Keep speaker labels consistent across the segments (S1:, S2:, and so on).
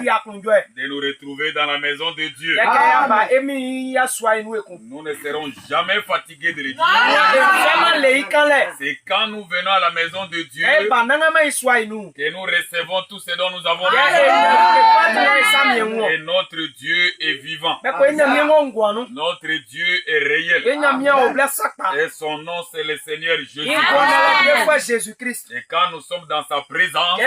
S1: de nous retrouver dans la maison de Dieu. Nous ne serons jamais fatigués de le dire. C'est quand nous venons à la maison de Dieu que nous recevons tout ce dont nous avons besoin. Et notre Dieu est vivant. Notre Dieu est réel. Et son nom, c'est le Seigneur Jésus-Christ. Et quand nous sommes dans sa présence,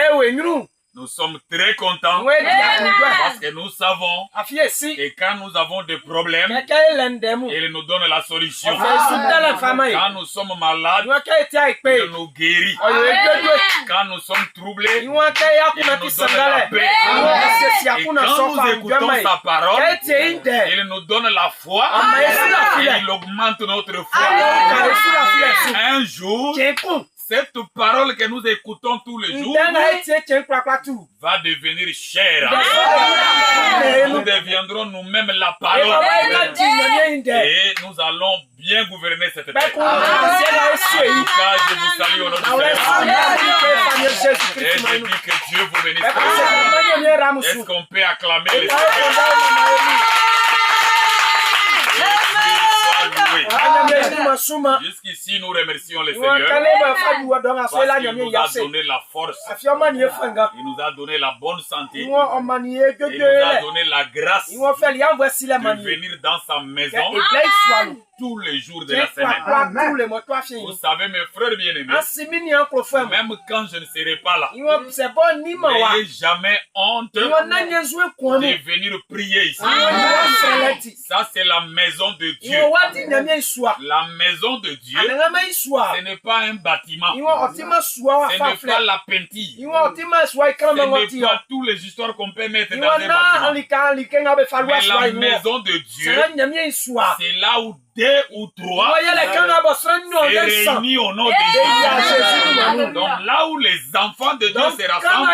S1: nous sommes très contents parce que nous savons que quand nous avons des problèmes, il nous donne la solution. Quand nous sommes malades, il nous guérit. Quand nous sommes troublés, il nous donne la paix. Et quand nous écoutons sa parole, il nous donne la foi et il augmente notre foi. Un jour, cette parole que nous écoutons tous les jours va devenir chère. Nous deviendrons nous-mêmes la parole. Et nous allons bien gouverner cette terre. En tout cas, je vous salue au nom du Seigneur. Et je dis que Dieu vous bénisse. Est-ce qu'on peut acclamer le Seigneur? Jusqu'ici, nous remercions le Seigneur parce qu'il nous a donné la force, il nous a donné la bonne santé, il nous a donné la grâce de venir dans sa maison tous les jours de la semaine. Vous savez, mes frères bien-aimés, même quand je ne serai pas là, n'ayez jamais honte de venir prier ici. Ça, c'est la maison de Dieu. La maison de Dieu, ce n'est pas un bâtiment, ce n'est pas la pentille, ce n'est pas toutes les histoires qu'on peut mettre dans un bâtiment. Mais la maison de Dieu, c'est là où deux ou trois est réunis au nom de Jésus. Donc là où les enfants de Dieu se rassemblent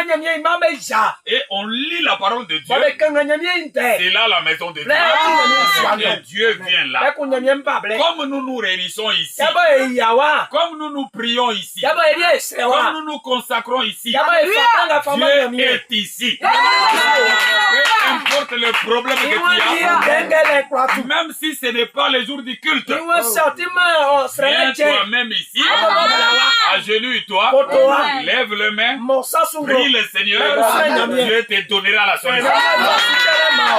S1: et on lit la parole de Dieu, c'est là la maison de Dieu. Et Dieu vient là. Comme nous nous réunissons ici, comme nous nous prions ici, comme nous nous consacrons ici, Dieu est ici. Peu importe le problème que tu as, même si ce n'est pas le jour du culte, viens toi-même ici, agenouille-toi, lève les mains, prie le Seigneur, Dieu te donnera la solution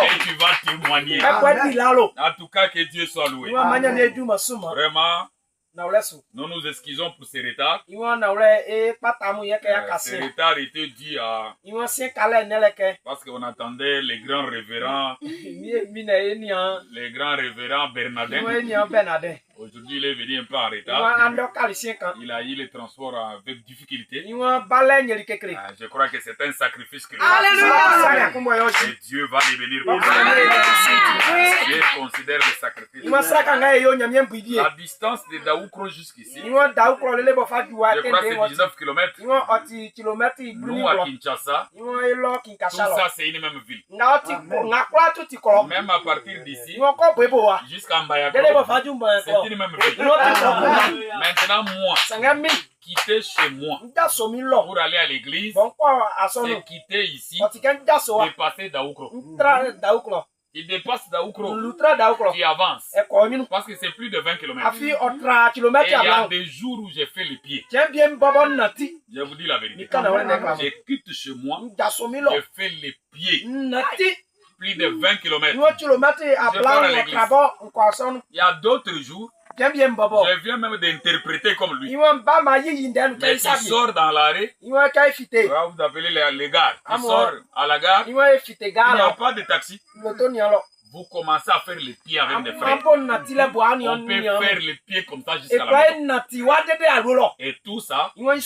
S1: et tu vas témoigner. En tout cas, que Dieu soit loué. Vraiment, nous nous excusons pour ce retard. Ce retard était dû à... parce qu'on attendait les grands révérends Bernardin. Aujourd'hui, il est venu un peu en retard. Il a eu les transports avec difficulté. Je crois que c'est un sacrifice que Dieu va les bénir. Je considère le sacrifice. La distance de Daoukro jusqu'ici, je crois que c'est 19 km. Nous, à Kinshasa, tout ça, c'est une même ville. Même à partir d'ici, jusqu'à Mbayakro, c'est une même ville. Maintenant, moi, quitter chez moi pour aller à l'église, c'est quitter ici et passer Daoukro. Il dépasse Daoukro, qui avance, parce que c'est plus de 20 km. Et il y a des jours où j'ai fait les pieds. Je vous dis la vérité. Je quitte chez moi, je fais les pieds. Plus de 20 km. Je pars à l'église. Il y a d'autres jours, je viens même d'interpréter comme lui. Mais qui sort dans l'arrêt, vous appelez les gares. Qui sort à la gare, il n'y a pas de taxi. Vous commencez à faire les pieds avec des frères. On peut faire les pieds comme ça jusqu'à la maison. Et tout ça, ce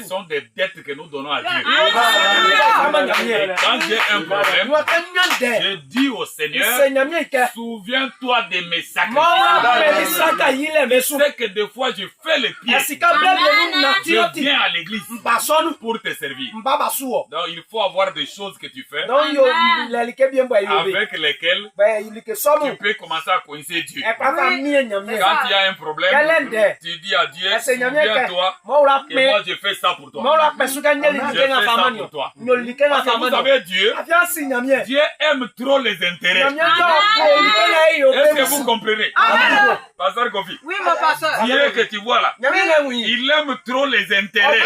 S1: sont des dettes que nous donnons à Dieu. Et quand j'ai un problème, je dis au Seigneur, souviens-toi de mes sacrifices. Je sais que des fois je fais les pieds. Je viens à l'église pour te servir. Donc il faut avoir des choses que tu fais avec lesquelles tu peux commencer à coincer Dieu. Quand il y a un problème, tu dis à Dieu, souviens-toi que moi je fais ça pour toi. Je fais ça pour toi. Parce que vous savez, Dieu aime trop les intérêts. Est-ce que vous comprenez? Pasteur Kofi.
S2: Oui, mon pasteur.
S1: Dieu que tu vois là, il aime trop les intérêts.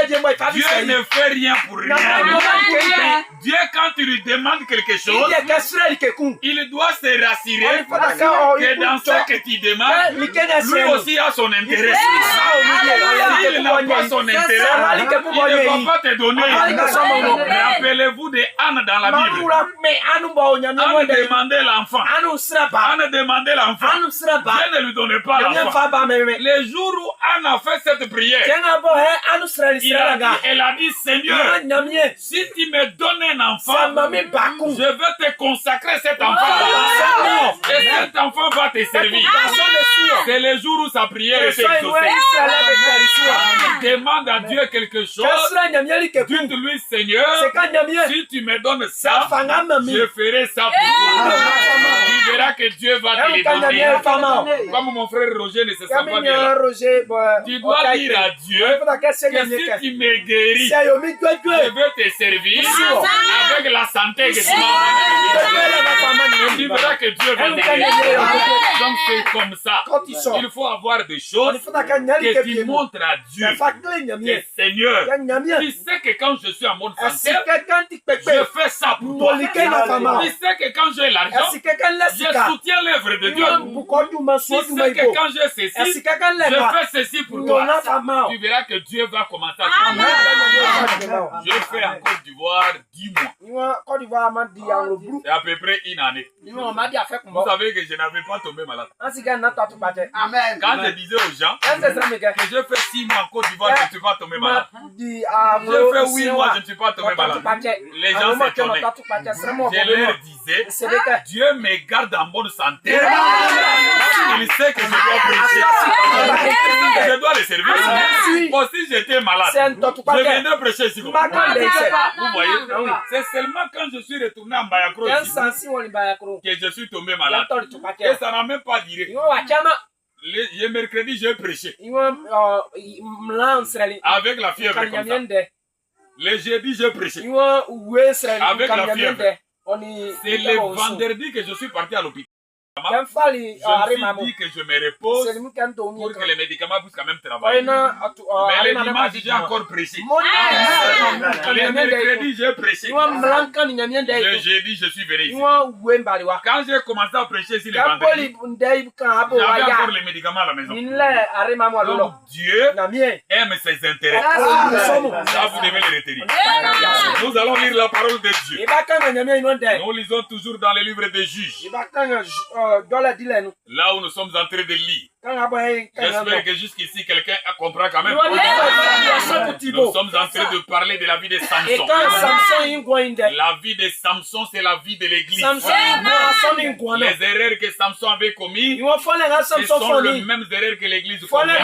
S1: Dieu ne fait rien pour rien. Dieu, quand tu lui demandes quelque chose, il doit se rassurer que dans ce que tu demandes, lui aussi a son intérêt. S'il n'a pas son intérêt, il ne va pas te donner. Rappelez-vous de Anne dans la Bible. Anne demandait l'enfant. Anne demandait l'enfant. Dieu ne lui donnait pas l'enfant. Le jour où Anne a fait cette prière, elle a dit, Seigneur, si tu me donnes un enfant, je vais te consacrer cet enfant. Et cet enfant va te servir. C'est le jour où sa prière est exaucée. Il demande à Dieu quelque chose. Dites-lui, Seigneur, si tu me donnes ça, je ferai ça pour toi. Tu verras que Dieu va te le donner. Comme mon frère Roger ne se sent pas bien là. Tu dois dire à Dieu que si tu me guéris, je veux te servir avec la santé que tu m'as. Tu verras que Dieu va te guérir. Donc c'est comme ça. Il faut avoir des choses que tu montres à Dieu. Que Seigneur, tu sais que quand je suis en bonne santé, je fais ça pour toi. Tu sais que quand j'ai l'argent, je soutiens l'œuvre de Dieu. Tu sais que quand j'ai ceci, je fais ceci pour toi. Tu verras que Dieu va commencer à te donner. Je fais en Côte d'Ivoire 10 mois. C'est à peu près une année. Vous savez que je n'avais pas tombé malade.
S2: Amen.
S1: Quand je disais aux gens que je fais 6 mois en Côte d'Ivoire, je ne suis pas tombé malade. Je fais 8 mois, je ne suis pas tombé malade. Les gens s'étonnaient. Je leur disais, Dieu me garde en bonne santé. Il sait que je dois prêcher. Je dois le servir. Moi, si j'étais malade, je viendrais prêcher ici. Vous voyez, c'est seulement quand je suis retourné en Bayakro que je suis tombé malade. Et ça n'a même pas duré. Le mercredi, j'ai prêché. Avec la fièvre comme ça. Le jeudi, j'ai prêché. Avec la fièvre. C'est le vendredi que je suis parti à l'hôpital. Je me suis dit que je me repose pour que les médicaments puissent quand même travailler. Mais le dimanche, j'ai encore prêché. Le mercredi, j'ai prêché. Le jeudi, je suis venu ici. Quand j'ai commencé à prêcher ici le vendredi, j'avais encore les médicaments à la maison. Donc Dieu aime ses intérêts. Ça, vous devez le retenir. Nous allons lire la parole de Dieu. Nous lisons toujours dans le livre des Juges. Là où nous sommes en train de lire. J'espère que jusqu'ici quelqu'un comprend quand même. Nous sommes en train de parler de la vie de Samson. La vie de Samson, c'est la vie de l'église. Les erreurs que Samson avait commises, ce sont les mêmes erreurs que l'église commet.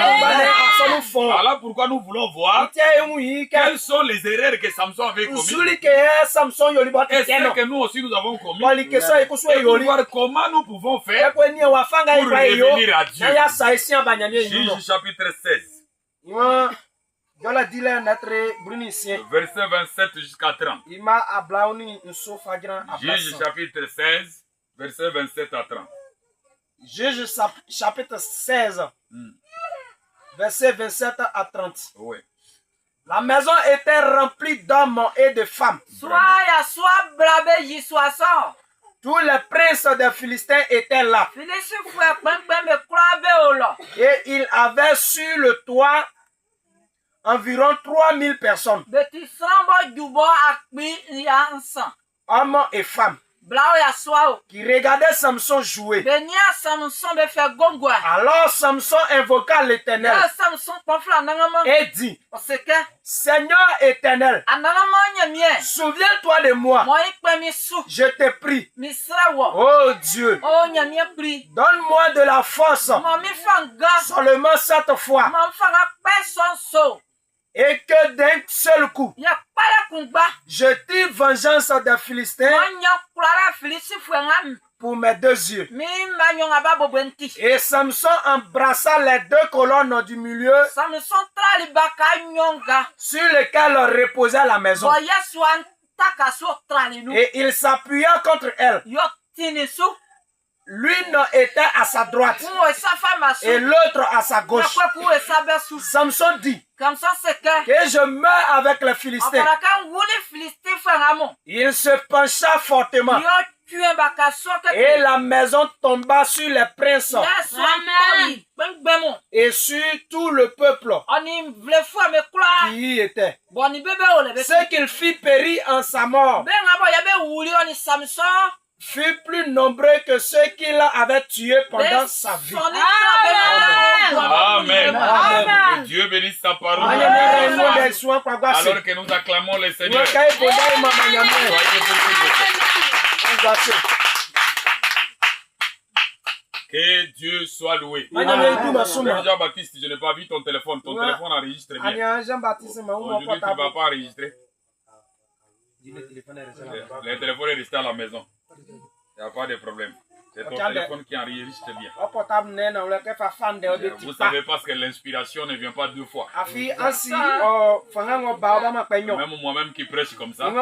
S1: Voilà pourquoi nous voulons voir quelles sont les erreurs que Samson avait commises. Et ce que nous aussi nous avons commis. Et pour voir comment nous pouvons faire pour revenir à Dieu. Juge chapitre 16. Verset 27 jusqu'à 30. Juge chapitre 16, verset 27 à 30.
S3: Juge chapitre 16, verset 27 à 30.
S1: Oui.
S3: La maison était remplie d'hommes et de femmes. Tous les princes des Philistins étaient là. Et il avait sur le toit environ 3000 personnes. Hommes et femmes. Qui regardaient Samson jouer. Alors Samson invoqua l'Éternel et dit: Seigneur éternel, souviens-toi de moi. Je te prie. Oh Dieu, donne-moi de la force. Seulement cette fois. Et que d'un seul coup, je tire vengeance des Philistins pour mes 2 yeux. Et Samson embrassa les 2 colonnes du milieu sur lesquelles reposait la maison. Et il s'appuya contre elle. L'une était à sa droite et l'autre à sa gauche. Samson dit que je meurs avec les Philistins. Il se pencha fortement et la maison tomba sur les princes et sur tout le peuple qui y était. Ce qu'il fit périr en sa mort fut plus nombreux que ceux qu'il avait tués pendant sa vie.
S1: Amen. Que Dieu bénisse sa parole. Alors que nous acclamons le Seigneur. Que Dieu soit loué. Jean-Baptiste, je n'ai pas vu ton téléphone. Ton téléphone enregistre bien. Aujourd'hui, tu ne vas pas enregistrer. Le téléphone est resté à la maison. Il n'y a pas de problème. C'est ton téléphone qui enregistre bien. Vous ne savez pas que l'inspiration ne vient pas 2 fois. Même moi-même qui prêche comme ça, il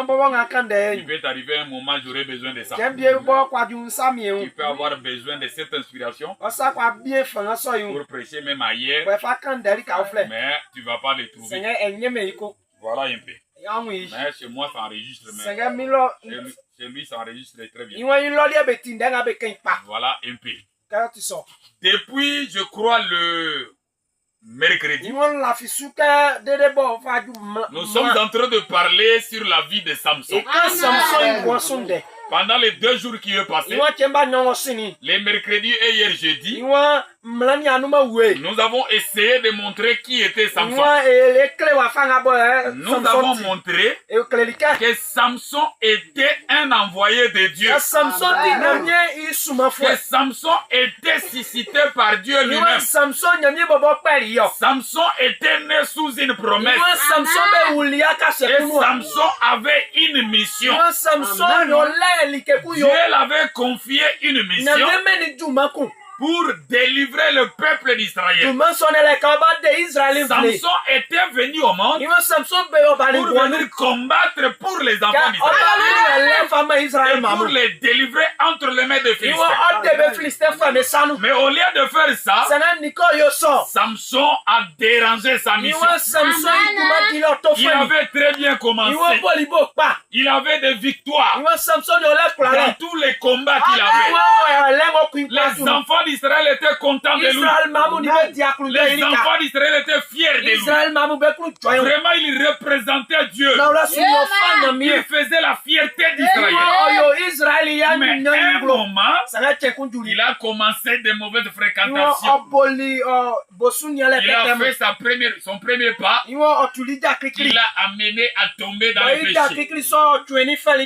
S1: peut t'arriver un moment où j'aurai besoin de ça. Tu peux avoir besoin de cette inspiration pour prêcher même ailleurs, mais tu ne vas pas les trouver. Voilà un peu. Mais chez moi, ça enregistre. Chez lui, ça enregistre très bien. Voilà un peu. Depuis, je crois, le mercredi, nous sommes en train de parler sur la vie de Samson. Pendant les 2 jours qui ont passé, les mercredis et hier jeudi, nous avons essayé de montrer qui était Samson. Nous avons montré que Samson était un envoyé de Dieu. Que Samson était suscité par Dieu lui-même. Samson était né sous une promesse. Et Samson avait une mission. Dieu l'avait confié une mission pour délivrer le peuple d'Israël. Samson était venu au monde pour venir combattre pour les enfants d'Israël et pour les délivrer entre les mains des Philistins. Mais au lieu de faire ça, Samson a dérangé sa mission. Il avait très bien commencé. Il avait des victoires dans tous les combats qu'il avait. Les enfants d'Israël étaient contents de lui. Les enfants d'Israël étaient fiers de lui. Vraiment, il représentait Dieu. Il faisait la fierté d'Israël. Mais à un moment, il a commencé de mauvaises fréquentations. Il a fait son premier pas. Il l'a amené à tomber dans le péché.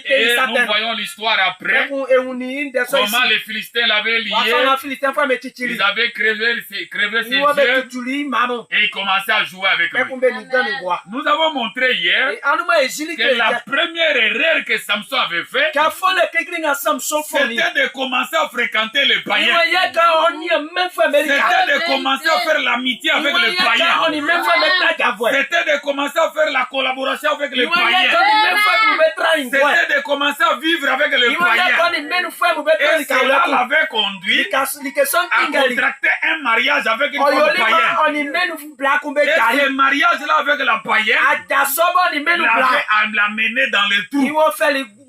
S1: Et nous voyons l'histoire après. Comment les Philistins l'avaient lié. Ils avaient crevé ses yeux et ils commençaient à jouer avec lui. Nous avons montré hier que la première erreur que Samson avait fait, c'était de commencer à fréquenter les païens. C'était de commencer à faire l'amitié avec les païens. C'était de commencer à faire la collaboration avec les païens. C'était de commencer à vivre avec les païens. Et cela l'avait conduit à contracter un mariage avec une femme païenne. Et ce mariage-là avec la païenne l'avait amené dans les trous.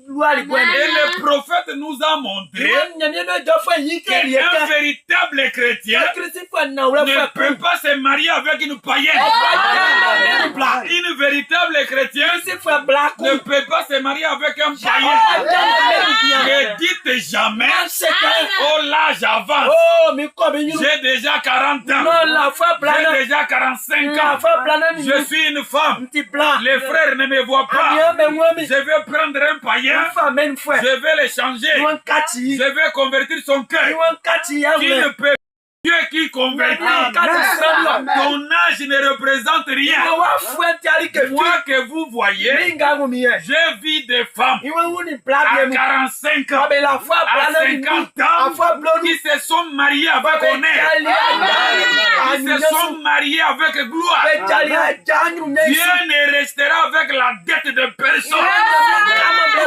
S1: Et le prophète nous a montré qu'un véritable chrétien ne peut pas se marier avec une païenne. Une véritable chrétienne ne peut pas se marier avec un païen. Ne dites jamais, oh là j'avance. J'ai déjà 40 ans. J'ai déjà 45 ans. Je suis une femme. Les frères ne me voient pas. Je vais prendre un païen. Je vais le changer. Je vais convertir son cœur. Qui ne peut Dieu qui convertit. Ton âge ne représente rien. Moi que vous voyez, je vis des femmes à 45 ans, à 50 ans, qui se sont mariées avec honneur, qui se sont mariées avec gloire. Dieu ne restera avec la dette de personne.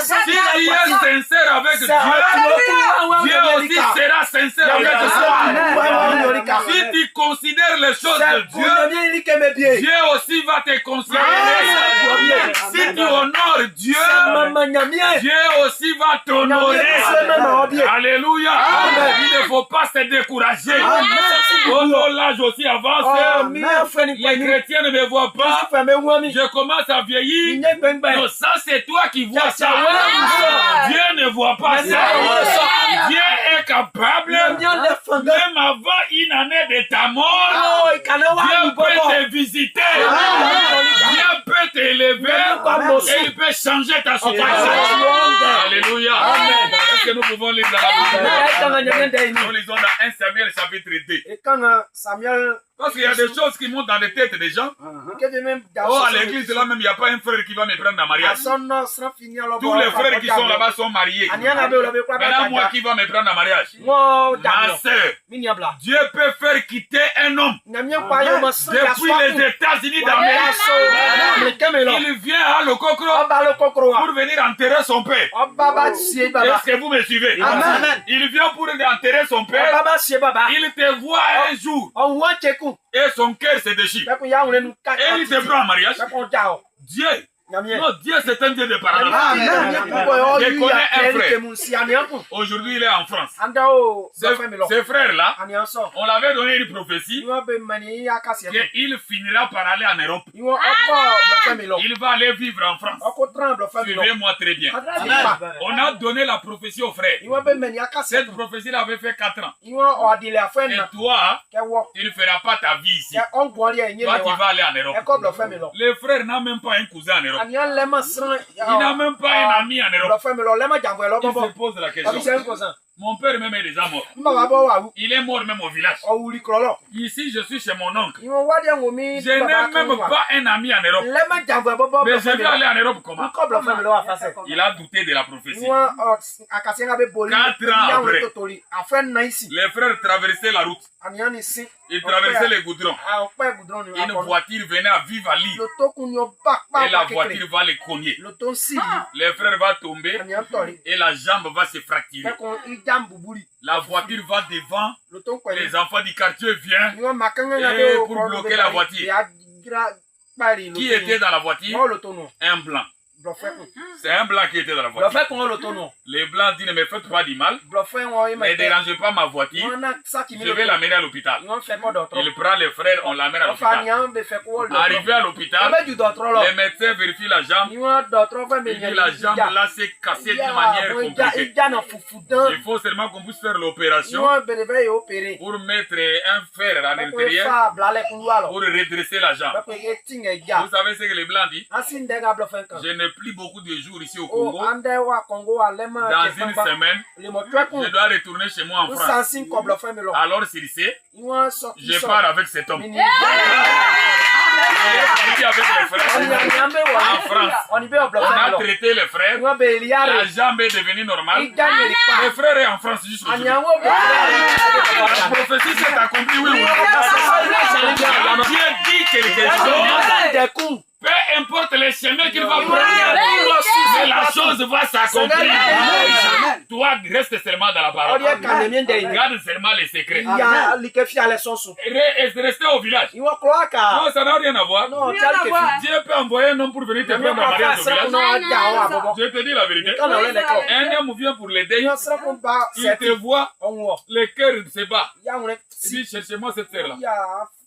S1: Si tu es sincère avec Dieu, Dieu aussi sera sincère avec toi. Si tu considères les choses de Dieu, Dieu aussi va te considérer. Si tu honores Dieu, Dieu aussi va t'honorer. Alléluia. Il ne faut pas se décourager. L'âge aussi avance. Les chrétiens ne me voient pas. Je commence à vieillir. Non, ça c'est toi qui vois ça. Dieu ne voit pas ça. Dieu est capable, même avant une année de ta mort, Dieu peut te visiter. Dieu peut t'élever et il peut changer ta situation. Alléluia. Est-ce que nous pouvons lire dans la Bible? Nous lisons dans 1 Samuel chapitre 2. Parce qu'il y a des choses qui montent dans les têtes des gens. Oh, à l'église, là même, il n'y a pas un frère qui va me prendre en mariage. Tous les frères qui sont là-bas sont mariés. Maintenant, moi qui va me prendre en mariage? Ma soeur, Dieu peut faire quitter un homme depuis les États-Unis d'Amérique. Il vient à Lokokro pour venir enterrer son père. Est-ce que vous me suivez? Il vient pour enterrer son père. Il te voit un jour. Et son cœur se déchire. Et il te prend en mariage. Dieu. Non, Dieu c'est un Dieu de paradis. Je connais un frère. Aujourd'hui il est en France. Ce frère-là, on l'avait donné une prophétie qu'il finira par aller en Europe. Il va aller vivre en France. Suivez-moi très bien. On a donné la prophétie au frère. Cette prophétie-là avait fait 4 ans. Et toi, tu ne feras pas ta vie ici. Toi, tu vas aller en Europe. Le frère n'a même pas un cousin en Europe. Il n'a même pas un ami en Europe. Il se pose la question. Mon père même est déjà mort. Il est mort même au village. Ici, je suis chez mon oncle. Je n'ai même pas un ami en Europe. Mais je vais aller en Europe comment? Il a douté de la prophétie. 4 ans après, les frères traversaient la route. Ils traversaient les goudrons. Une voiture venait à vivre à Lille. Et la voiture va les cogner. Les frères vont tomber et la jambe va se fracturer. La voiture va devant. Les enfants du quartier viennent pour bloquer la voiture. Qui était dans la voiture? Un blanc. C'est un blanc qui était dans la voiture. Les blancs disent ne me faites pas du mal. Ne dérangez pas ma voiture. Je vais l'amener à l'hôpital. Il prend les frères, on l'amène à l'hôpital. Arrivé à l'hôpital, les médecins vérifient la jambe. Il dit la jambe là s'est cassée d'une manière compliquée. Il faut seulement qu'on puisse faire l'opération pour mettre un fer à l'intérieur pour redresser la jambe. Vous savez ce que les blancs disent? Je n'ai plus beaucoup de jours ici au Congo. Dans une semaine, je dois retourner chez moi en France. Alors s'il sait, je pars avec cet homme. Il est parti avec les frères en France. On a traité les frères. La jambe est devenue normale. Les frères sont en France jusqu'aujourd'hui. La prophétie s'est accomplie, oui. Dieu dit quelque chose. Peu importe les chemins qu'il va prendre, mais la chose va s'accomplir. Toi, reste seulement dans la parole. Garde seulement les secrets. Restez au village. Non, ça n'a rien à voir. Dieu peut envoyer un homme pour venir te prendre en mariage au village. Je te dis la vérité. Un homme vient pour l'aider. Il te voit, le cœur se bat. Il dit, cherchez-moi cette sœur-là.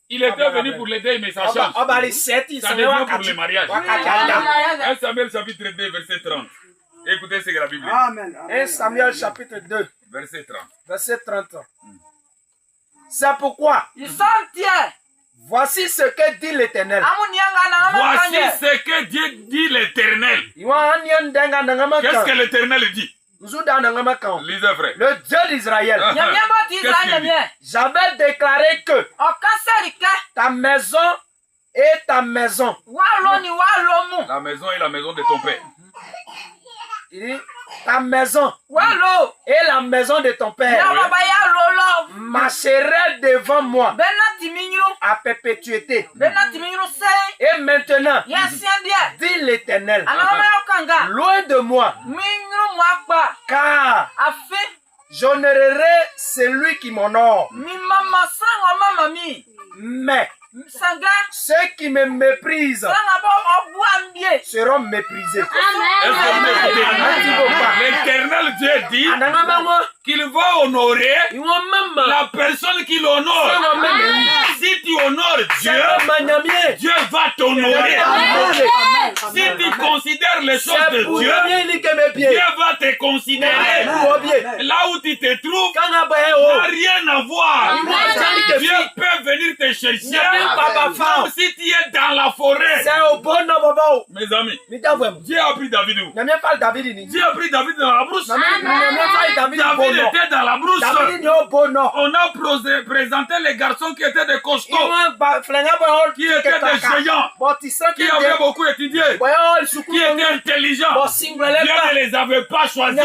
S1: Il était venu pour l'aider, mais ça change. Ça devient pour le mariage. 1 Samuel chapitre 2, verset 30. Écoutez ce que la Bible dit.
S3: 1 Samuel chapitre 2,
S1: verset 30.
S3: Verset 30. C'est pourquoi. Voici ce que dit l'Éternel.
S1: Voici ce que Dieu dit l'Éternel. Qu'est-ce que l'Éternel dit? Lisez, frère.
S3: Le Dieu d'Israël. J'avais déclaré que ta maison et ta maison.
S1: La maison est la maison de ton père.
S3: Il dit, ta maison et la maison de ton père marcheraient devant moi à perpétuité. Et maintenant, dit l'Éternel, loin de moi, car j'honorerai celui qui m'honore. Mais ceux qui me méprisent seront méprisés.
S1: L'Éternel Dieu dit qu'il va honorer la personne qui l'honore. Si tu honores Dieu, Dieu va t'honorer. Si tu considères les choses de Dieu, Dieu va te considérer. Là où tu te trouves, n'a rien à voir. Dieu peut venir te chercher. Même si tu es dans la forêt. Mes amis, Dieu a pris David où? Dieu a pris David dans la brousse. David était dans la brousse. On a présenté les garçons qui étaient des costauds, qui étaient des géants, qui avaient beaucoup étudié, qui étaient intelligents. Dieu ne les avait pas choisis.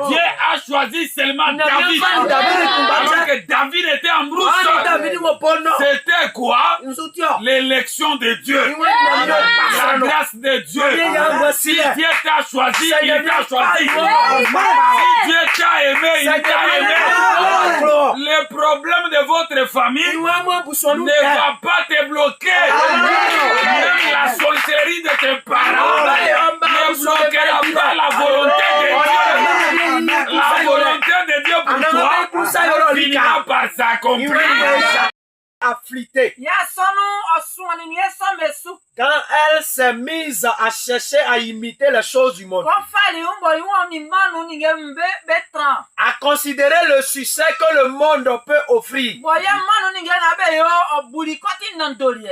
S1: Dieu a choisi seulement David. Alors que David était en brousse. C'était quoi? L'élection de Dieu. La grâce de Dieu. Si Dieu t'a choisi, il t'a choisi. Si Dieu t'a aimé, il t'a aimé. Le problème de votre famille ne va pas te bloquer. Même la sorcellerie de tes parents ne bloquera pas la volonté de Dieu. La volonté de Dieu pour toi finira par s'accomplir.
S3: Afflictée. Quand elle s'est mise à chercher à imiter les choses du monde, à considérer le succès que le monde peut offrir.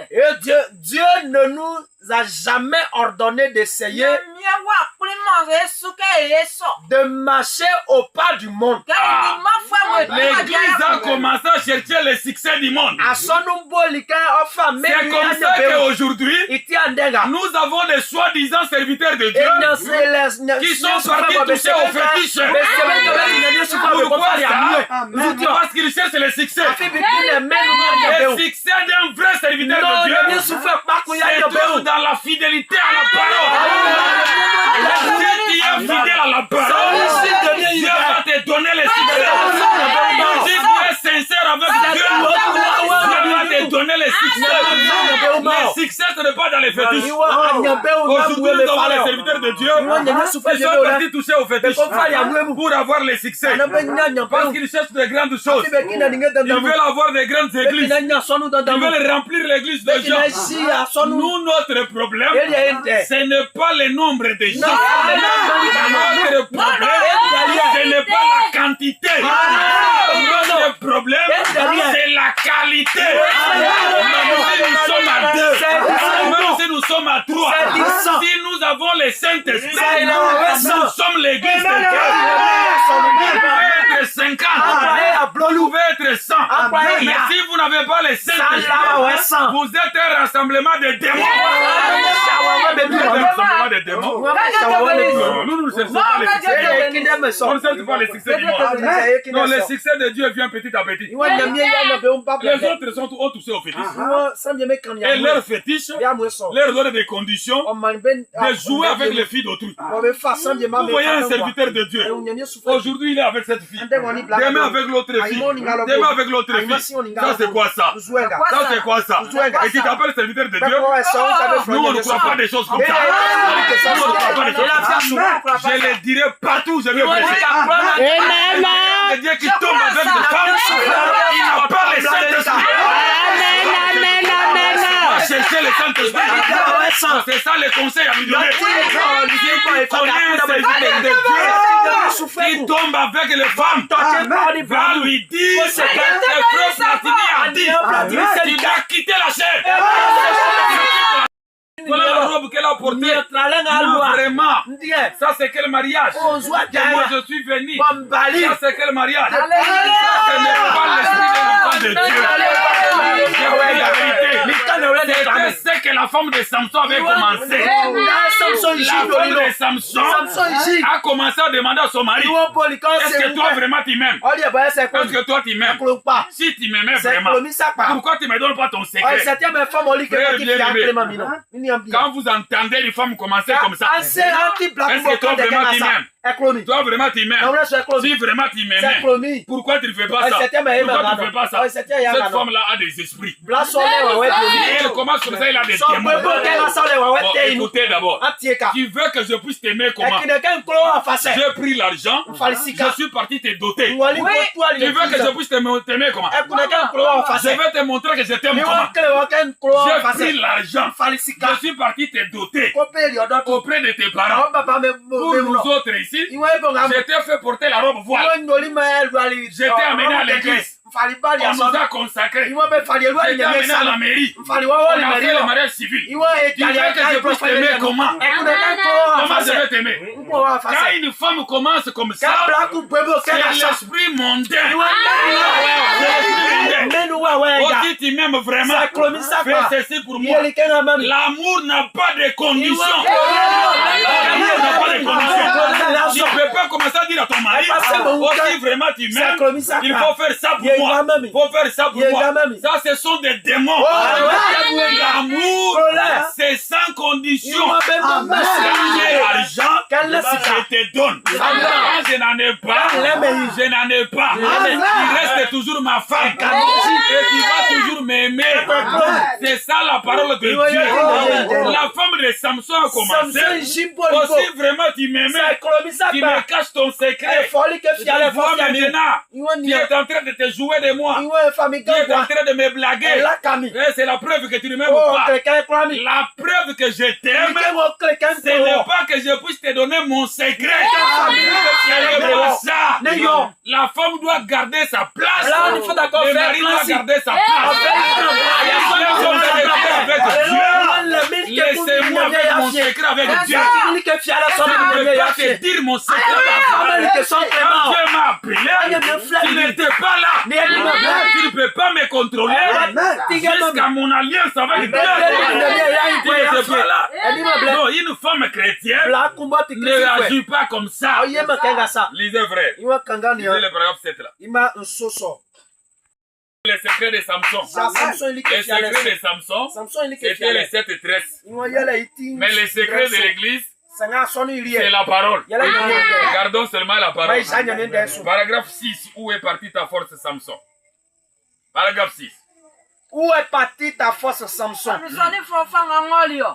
S3: Et Dieu ne nous a jamais ordonné d'essayer de marcher au pas du monde.
S1: L'Église a commencé à chercher le succès du monde. C'est comme ça qu'aujourd'hui, nous avons des soi-disant serviteurs de Dieu qui sont partis toucher au fétiche. Pourquoi ça? Parce qu'ils cherchent le succès. Le succès d'un vrai serviteur de Dieu, c'est tout dans la fidélité à la parole. Si tu es fidèle à la parole, Dieu va te donner le succès. Si tu es sincère avec Dieu, Dieu va te donner le succès. Le succès, ce n'est pas dans les fétiches. Aujourd'hui, nous avons les serviteurs de Dieu qui sont partis toucher au fétiche pour avoir le succès. Parce qu'ils cherchent de grandes choses. Ils veulent avoir de grandes églises. Ils veulent remplir l'église de gens. Nous, notre problème, ce n'est pas le nombre de gens. Notre problème, ce n'est pas la quantité. Notre problème, c'est la qualité. Même si nous sommes à 2, même si nous sommes à 3, si nous avons les Saint-Esprit, nous sommes l'église de Dieu. Vous pouvez être 50, vous pouvez être 100. Mais si vous n'avez pas les Saint-Esprit, vous êtes un rassemblement de démons. Nous ne cherchons pas les succès du monde. On ne cherche pas les succès du monde. Non, le succès de Dieu vient petit à petit. Les autres ont touché au fétiche. Et leur fétiche leur donne des conditions de jouer avec les filles d'autrui. Vous voyez un serviteur de Dieu. Aujourd'hui, il est avec cette fille. Demain avec l'autre fille. Demain avec l'autre fille. Ça, c'est quoi ça? Ça, c'est quoi ça? Et tu t'appelles serviteur de Dieu? Nous, on ne croit pas des choses comme ça. Nous, on ne croit pas des choses comme ça. Je les dirai partout où je vais prêcher. C'est Dieu qui tombe avec des femmes. Il n'a pas les Saint-Esprit. Chercher le Saint-Esprit. C'est ça le conseil à lui donner. Si tu connais un serviteur de Dieu qui tombe avec les femmes, va lui dire ce que le frère Platini a dit. Il a quitté la chair. Voilà la robe qu'elle a portée. Non, vraiment. Ça, c'est quel mariage? Moi, je suis venu. Ça, c'est quel mariage? Ça, ce n'est pas l'esprit de l'enfant de Dieu. La vérité. C'était ce que la femme de Samson avait commencé. La femme de Samson a commencé à demander à son mari, est-ce que toi vraiment tu m'aimes? Est-ce que toi tu m'aimes? Si tu m'aimais vraiment, pourquoi tu ne me donnes pas ton secret? Quand vous entendez les femmes commencer comme ça, est-ce que toi vraiment tu m'aimes? Toi vraiment tu m'aimes? Si vraiment tu m'aimais, pourquoi tu ne fais pas ça? Pourquoi tu ne fais pas ça? Cette femme-là a des esprits. Et elle commence comme ça, elle a des démons. Bon, écoutez d'abord. Tu veux que je puisse t'aimer comment? J'ai pris l'argent, je suis parti te doter. Tu veux que je puisse t'aimer comment? Je vais te montrer que je t'aime comment? J'ai pris l'argent, je suis parti te doter auprès de tes parents. Pour nous autres ici, je t'ai fait porter la robe voile. Je t'ai amené à l'église. On nous a consacrés. Je t'ai amené à la mairie. On a fait le mariage civil. Tu veux que je puisse t'aimer comment? Comment je vais t'aimer? Quand une femme commence comme ça, c'est l'esprit mondain. Si tu m'aimes vraiment, fais ceci pour moi. L'amour n'a pas de conditions. L'amour n'a pas de conditions. Tu ne peux pas commencer à dire à ton mari, si vraiment tu m'aimes, il faut faire ça pour moi. Il faut faire ça pour moi. Ça, ce sont des démons. L'amour, c'est sans condition. Quand j'ai l'argent, je te donne. Quand je n'en ai pas, je n'en ai pas. Tu restes toujours ma femme. Et tu vas toujours m'aimer. C'est ça la parole de Dieu. La femme de Samson a commencé. Aussi vraiment tu m'aimais. Tu me caches ton secret. Je vois maintenant. Tu es en train de te jouer de moi. Tu es en train de me blaguer. C'est la preuve que tu ne m'aimes pas. La preuve que je t'aime, ce n'est pas que je puisse te donner mon secret. Ça. La femme doit garder sa place. Le mari doit garder sa place. Laissez-moi avec mon secret avec Dieu. Je ne peux pas te dire mon secret. Quand Dieu m'a appelé, tu n'étais pas là. Tu ne peux pas me contrôler jusqu'à mon alliance avec Dieu. Tu n'étais pas là. Non, une femme chrétienne ne réagit pas comme ça. Lisez vrai. Lisez le paragraphe 7 là. Le secret de Samson. Le secret de Samson, c'était les 7 tresses. Mais le secret de l'église, c'est la parole. Regardons seulement la parole. Paragraphe 6. Où est partie ta force, Samson? Paragraphe 6.
S3: Où est partie ta force, Samson?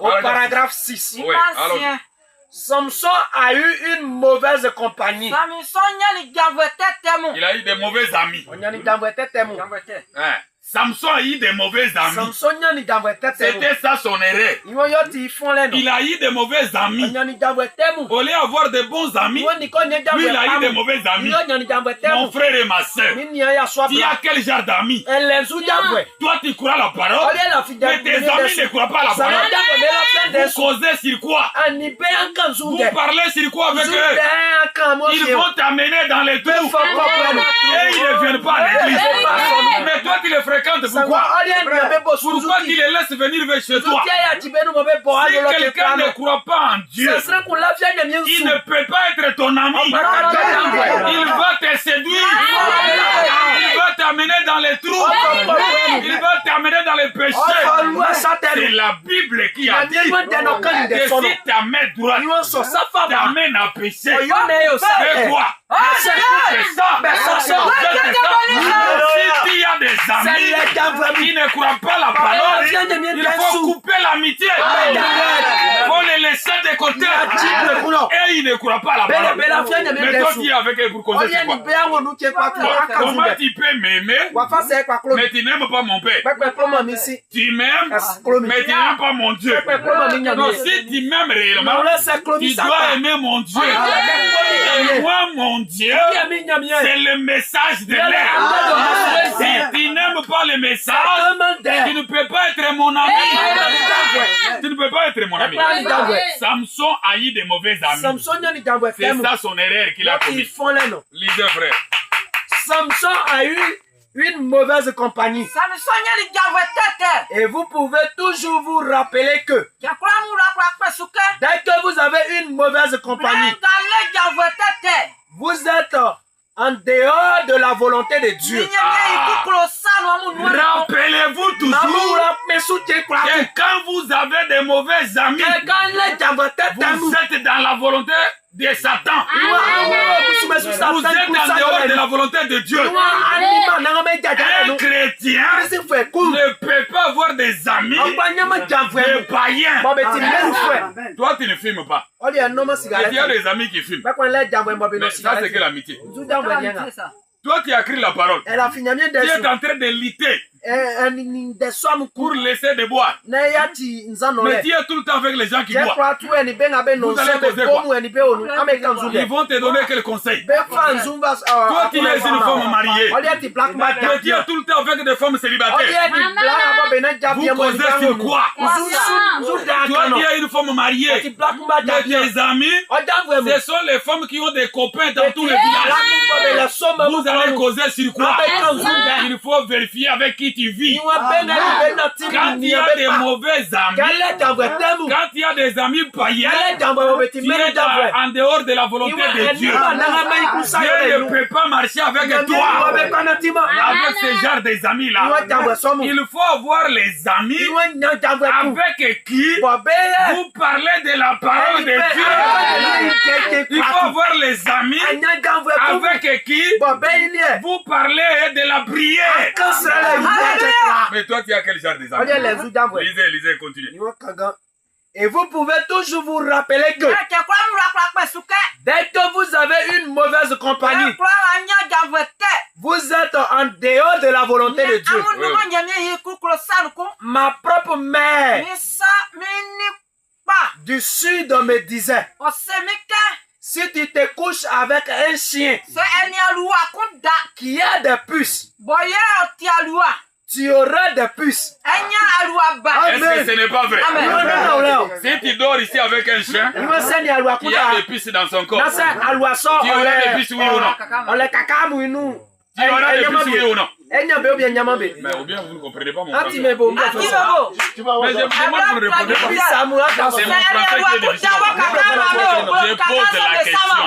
S3: Au paragraphe 6.
S1: Oui, alors.
S3: Samson a eu une mauvaise compagnie.
S1: Il a eu des mauvais amis. Hein? Samson a eu des mauvais amis. C'était ça son erreur. Il a eu des mauvais amis. Au lieu d'avoir de bons amis, lui il a eu des mauvais amis. Mon frère et ma soeur, tu as quel genre d'amis? Toi tu crois la parole, mais tes amis ne croient pas la parole. Vous causez sur quoi? Vous parlez sur quoi avec eux? Ils vont t'amener dans les trous et ils ne viennent pas à l'église. Mais toi tu les fréquentes. Pourquoi? Pourquoi tu les laisses venir vers chez toi? Si quelqu'un ne croit pas en Dieu, il ne peut pas être ton ami. Il va te séduire. Il va t'amener dans les trous. Il va t'amener dans les péchés. C'est la Bible qui a dit que si ta main droite t'amène à pécher, fais quoi? C'est ça. Si tu as des amis qui ne croient pas la parole, il faut couper l'amitié. Il faut les laisser de côté. Et ils ne croient pas la parole. Mais toi tu es avec eux pour causer c'est quoi? Comment tu peux m'aimer, mais tu n'aimes pas mon père? Tu m'aimes, mais tu n'aimes pas mon Dieu. Donc si tu m'aimes réellement, tu dois aimer mon Dieu. Moi, mon Dieu, c'est le message de l'air. Si tu n'aimes pas le message, tu ne peux pas être mon ami. Tu ne peux pas être mon ami. Samson a eu de mauvais amis. C'est ça son erreur qu'il a commis. Lisez, frère.
S3: Samson a eu une mauvaise compagnie. Et vous pouvez toujours vous rappeler que dès que vous avez une mauvaise compagnie, vous êtes en dehors de la volonté de Dieu.
S1: Rappelez-vous toujours que quand vous avez des mauvais amis, vous êtes dans la volonté de Satan. Vous êtes en dehors de la volonté de Dieu. Un chrétien ne peut pas avoir des amis des païens. Toi, tu ne fumes pas. Et tu as des amis qui fument. Mais ça, c'est que l'amitié. Toi qui as écrit la parole, tu es en train de lutter pour laisser de boire. Mais tu es tout le temps avec les gens qui boivent. Vous allez causer quoi? Ils vont te donner quel conseil? Toi qui es une femme mariée, mais tu es tout le temps avec des femmes célibataires. Vous causez sur quoi? Toi qui es une femme mariée, mais tes amis, ce sont les femmes qui ont des copains dans tous les villages. Vous allez causer sur quoi? Il faut vérifier avec qui tu vis. Quand il y a des mauvais amis, quand il y a des amis païens, tu es en dehors de la volonté de Dieu. Dieu ne peut pas marcher avec toi, avec ce genre des amis-là. Il faut avoir les amis avec qui vous parlez de la parole de Dieu. Il faut avoir les amis avec qui vous parlez de la prière. Mais toi, tu as quel genre des amis? Lisez, continuez.
S3: Et vous pouvez toujours vous rappeler que dès que vous avez une mauvaise compagnie, vous êtes en dehors de la volonté de Dieu. Ma propre mère du sud me disait, si tu te couches avec un chien qui a des puces, tu auras des puces.
S1: Est-ce que ce n'est pas vrai? Si tu dors ici avec un chien qui a des puces dans son corps, tu auras des puces, oui ou non? Tu auras des puces, oui ou non? Mais ou bien vous ne comprenez pas mon français. Mais je vous demande, vous ne répondez pas. C'est mon français qui est difficile. Je pose la question.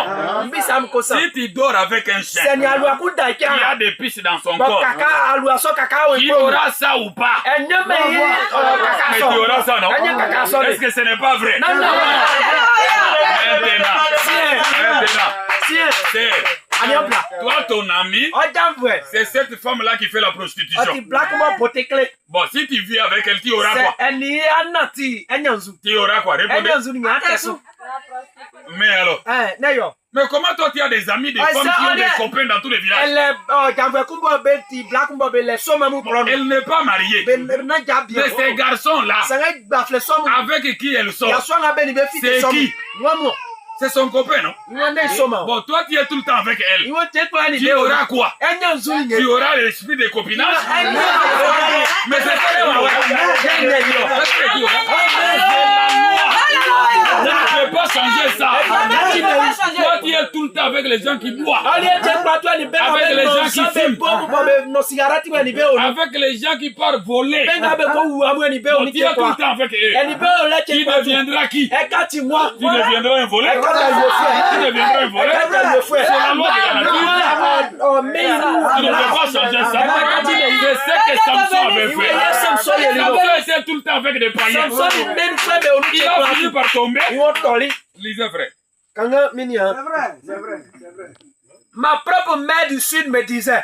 S1: Si tu dors avec un chien qui a des puces dans son corps, tu auras ça ou pas? Mais tu auras ça, non? Est-ce que ce n'est pas vrai? Maintenant, toi, ton ami, c'est cette femme-là qui fait la prostitution. Bon, si tu vis avec elle, tu auras quoi? Tu auras quoi? Répondez. Mais alors? Mais comment toi tu as des amis, des femmes qui ont des copains dans tous les villages? Elle n'est pas mariée. Mais ces garçons-là, avec qui elle sort, c'est qui? C'est son copain, non? Bon, toi, tu es tout le temps avec elle. Tu auras quoi? Tu auras l'esprit de copinage? Mais c'est pas la loi. Tu ne peux pas changer ça. Toi, tu es tout le temps avec les gens qui boivent. Avec les gens qui fument. Avec les gens qui partent voler. Tu es tout le temps avec eux. Qui deviendra qui? Tu deviendras un voleur. Tu deviendras un voleur. C'est la loi de la nature. Tu ne peux pas changer ça. C'est ce que Samson avait fait. Samson était tout le temps avec des païens. Il a fini par tomber. Lisez, frère.
S3: C'est vrai. Ma propre mère du sud me disait,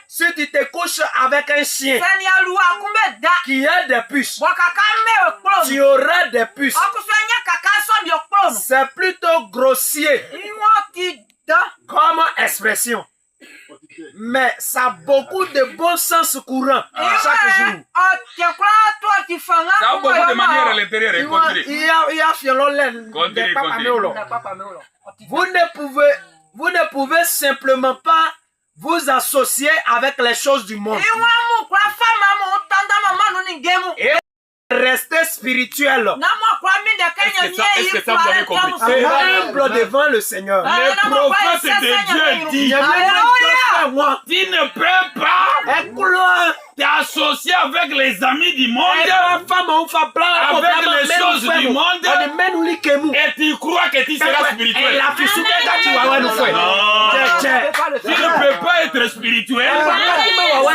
S3: si tu te couches avec un chien qui a des puces, tu auras des puces. C'est plutôt grossier comme expression. Mais ça a beaucoup de bon sens courant chaque jour.
S1: Ça a beaucoup de manières à l'intérieur.
S3: Vous ne pouvez simplement pas vous associer avec les choses du monde. Et rester spirituel.
S1: Est-ce que ça vous avez compris?
S3: Et humble devant le Seigneur.
S1: Le prophète de Dieu dit, tu ne peux pas t'associer avec les amis du monde, avec les choses du monde, et tu crois que tu seras spirituel. Non. Tu ne peux pas être spirituel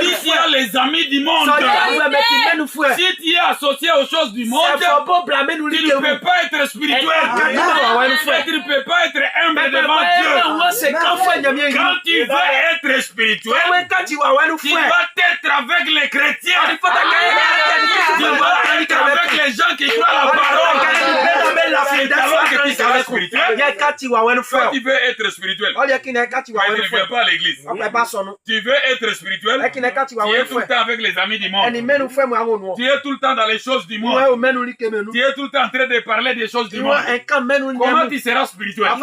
S1: si tu as les amis du monde. Si tu es associé aux choses du monde, tu ne peux pas être spirituel. Tu ne peux pas être humble devant Dieu. Quand tu veux être spirituel, tu vas être avec les chrétiens. Tu vas être avec les gens qui croient la parole. C'est alors que tu seras spirituel. Quand tu veux être spirituel, mais tu ne viens pas à l'église. Tu veux être spirituel, tu es tout le temps avec les amis du monde. Tu es tout le temps dans les choses du monde. Tu es tout le temps en train de parler des choses du monde. Comment tu seras spirituel? Et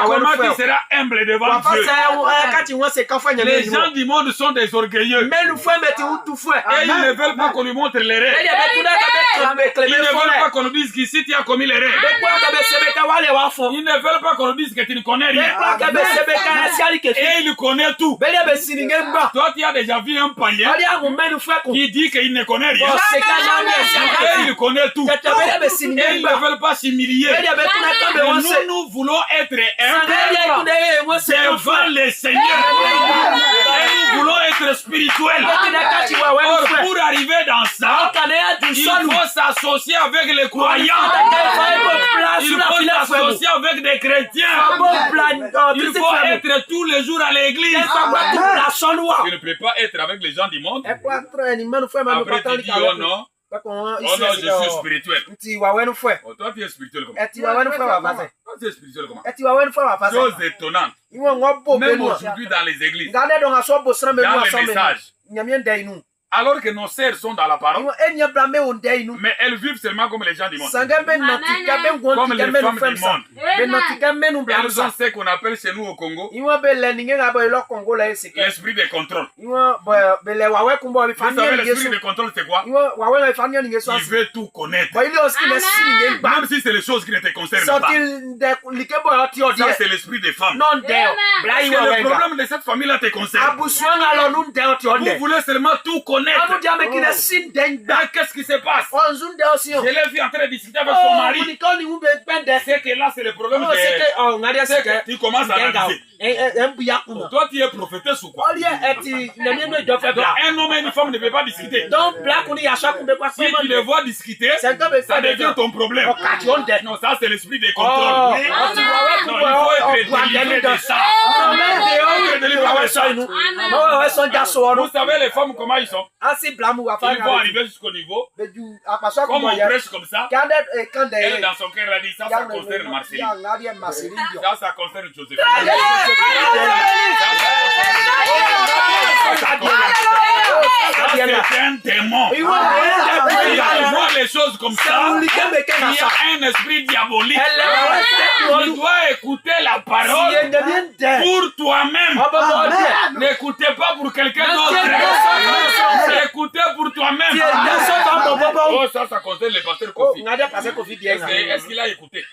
S1: comment tu seras humble devant Dieu? Les gens du monde sont des orgueilleux. Et ils ne veulent pas qu'on lui montre les rêves. Ils ne veulent pas qu'on nous dise qu'ici tu as commis les rêves. Ils ne veulent pas qu'on nous dise que tu ne connais rien. Et il connaît tout. Toi, tu as déjà vu un païen qui dit qu'il ne connaît rien. Et il connaît tout. Et ils ne veulent pas s'humilier. Nous voulons être humbles devant les seigneurs. Et nous voulons être spirituels. Or, pour arriver dans ça, il faut s'associer avec les croyants. Il faut s'associer avec des chrétiens. Il faut être tous les jours à l'église. Tu ne peux pas être avec les gens du monde. Après, tu dis, oh non. Oh non, je suis spirituel. Oh, toi, tu es spirituel comment? Toi, tu es spirituel comment? Chose étonnante. Même aujourd'hui dans les églises, dans les messages, alors que nos sœurs sont dans la parole, mais elles vivent seulement comme les gens du monde, comme les femmes du monde. Elles ont ce qu'on appelle chez nous au Congo l'esprit de contrôle. Vous savez, l'esprit de contrôle, c'est quoi? Il veut tout connaître, même si c'est les choses qui ne te concernent pas. Ça, c'est l'esprit des femmes. Parce que le problème de cette famille-là te concerne. Vous voulez seulement tout connaître. Qu'est-ce qui se passe? Je l'ai vu en train de discuter avec son mari. C'est que là, c'est le problème de... C'est que tu commences à analyser. Toi, tu es prophétesse ou quoi? Donc, un homme et une femme ne peuvent pas discuter. Si tu les vois discuter, ça devient ton problème. Non, ça, c'est l'esprit de contrôle. Non, il faut être délivré de ça. Vous savez, les femmes, comment ils sont? Ils vont arriver jusqu'au niveau. Comme on prêche comme ça, elle dans son cœur a dit, ça concerne Marceline. Ça concerne Joséphine. C'est un démon. Il voit les choses comme ça. Il y a un esprit diabolique. Tu dois écouter la parole pour toi-même. N'écoutez pas pour quelqu'un d'autre. Écoutez pour toi-même. Oh, ça concerne le pasteur Kofi. Est-ce qu'il a écouté?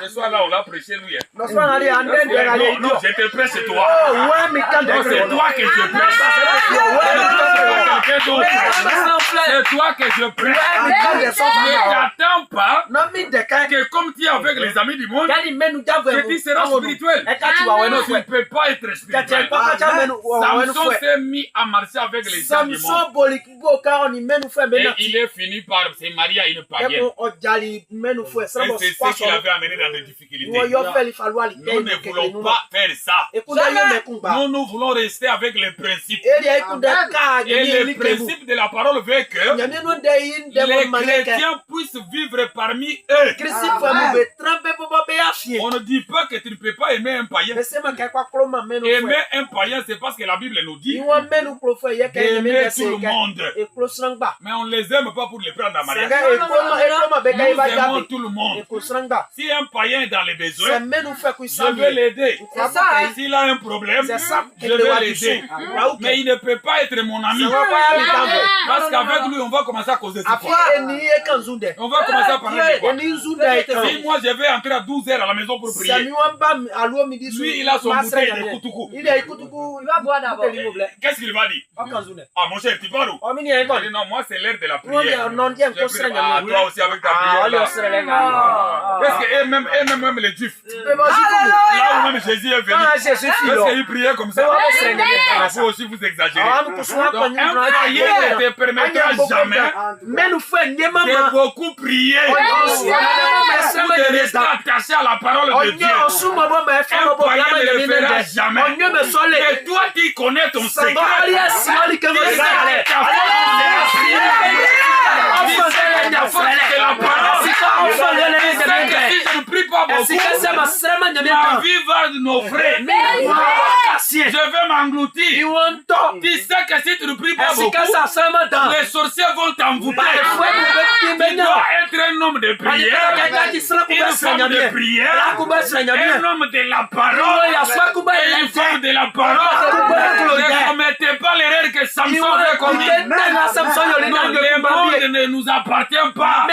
S1: Ce soir là, on l'a prêché lui. Non, je te prêche toi. Non, c'est toi que je prêche. C'est toi que je prêche. Ne t'attends pas que comme tu es avec les amis du monde, que tu seras spirituel. Non, tu ne peux pas être spirituel. Samson s'est mis à marcher avec les gens du monde. Et il est fini par se marier à une païenne. Et c'est ce qui l'avait amené dans des difficultés. Nous ne voulons pas faire ça. Nous voulons rester avec les principes. Et le principe de la parole veut que les chrétiens puissent vivre parmi eux. On ne dit pas que tu ne peux pas aimer un païen. Aimer un païen, c'est parce que la Bible nous dit d'aimer tout le monde. Mais on ne les aime pas pour les prendre en mariage. Nous aimons tout le monde. Si un païen est dans les besoins, je vais l'aider. S'il a un problème, je vais l'aider. Mais il ne peut pas être mon ami. Parce qu'avec lui, on va commencer à causer ce fois. On va commencer à parler de quoi. Si moi je vais entrer à 12h à la maison pour prier, lui il a son bouteille de koutoukou.
S2: Il va boire d'abord.
S1: Qu'est-ce qu'il va dire? Ah mon cher, tu parles où? Il dit non, moi c'est l'heure de la prière. Ah, toi aussi avec ta prière là. Parce que même les juifs, là où même Jésus est venu, parce qu'il priait comme ça. Vous aussi vous exagérez. Donc un païen ne te permettra jamais de beaucoup prier. Vous de rester attaché à la parole de Dieu. Un païen ne le fera jamais. Et toi tu connais ton secret. C'est la parole. Si je ne prie pas beaucoup, ma vie va naufrer. Je vais m'engloutir. Tu sais que si tu ne pries pas beaucoup, les sorciers vont t'envoûter. Tu dois être un homme de prière, une femme de prière, un homme de la parole et une femme de la parole. Ne commettez pas l'erreur que Samson a commis. Non, le monde ne nous appartient pas.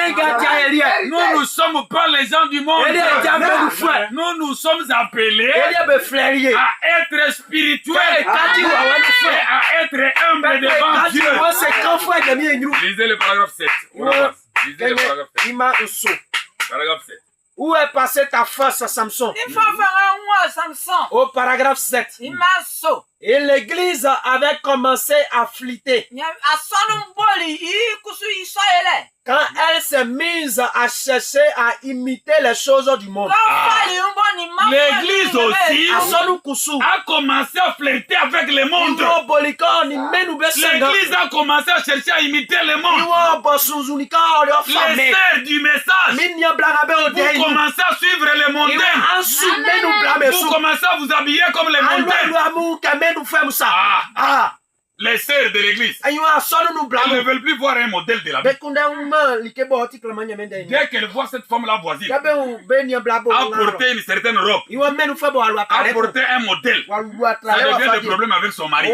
S1: Nous ne sommes pas les gens du monde. Nous sommes appelés à être spirituels, à être humbles devant Dieu. Lisez le paragraphe 7. Lisez le paragraphe 7. Paragraphe 7.
S3: Où est passée ta force, Samson? Au paragraphe 7. Et l'église avait commencé à flûter. Quand elle s'est mise à chercher à imiter les choses du monde.
S1: L'église aussi a commencé à flirter avec le monde. L'église a commencé à chercher à imiter le monde. Les sœurs du message, vous commencez à suivre les mondains. Vous commencez à vous habiller comme les mondains. Les sœurs de l'église, elles ne veulent plus voir un modèle de la Bible. Dès qu'elles voient cette femme-là voisine apporter une certaine robe, apporter un modèle, ça devient des problèmes avec son mari.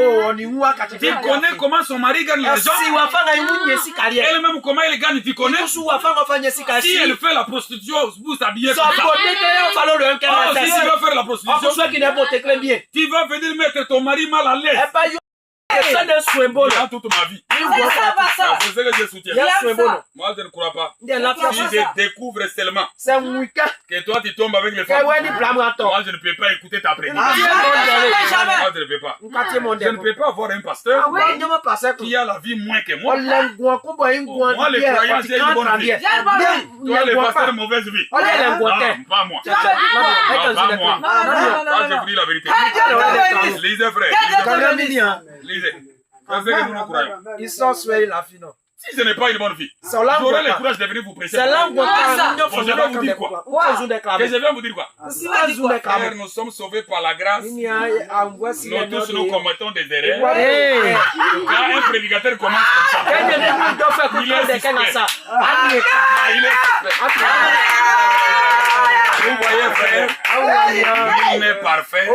S1: Tu connais comment son mari gagne l'argent? Elle-même comment elle gagne, tu connais? Si elle fait la prostitution, vous s'habillez comme ça. Si tu vas faire la prostitution, tu vas venir mettre ton mari mal à l'aise. Dans toute ma vie. C'est ce que je soutiens. Moi, je ne crois pas. Si je découvre seulement que toi, tu tombes avec les femmes, moi, je ne peux pas écouter ta prédication. Moi, je ne peux pas. Je ne peux pas avoir un pasteur qui a la vie moins que moi. Moi, les croyants, j'ai une bonne vie. Toi, les pasteurs, mauvaise vie. Non, pas moi. Pas moi. Moi, je vous dis la vérité. Lisez, frère. Lisez.
S3: Ils sont soyez la fille, non.
S1: Si ce n'est pas une bonne vie, j'aurai le courage de venir vous prêcher. Je vais vous dire quoi? Que je viens vous dire quoi? Frère, nous sommes sauvés par la grâce. Nous tous nous commettons des erreurs. Quand un prédicateur commence comme ça, il est suspect. Il est suspect. Vous voyez, frère, nul n'est parfait.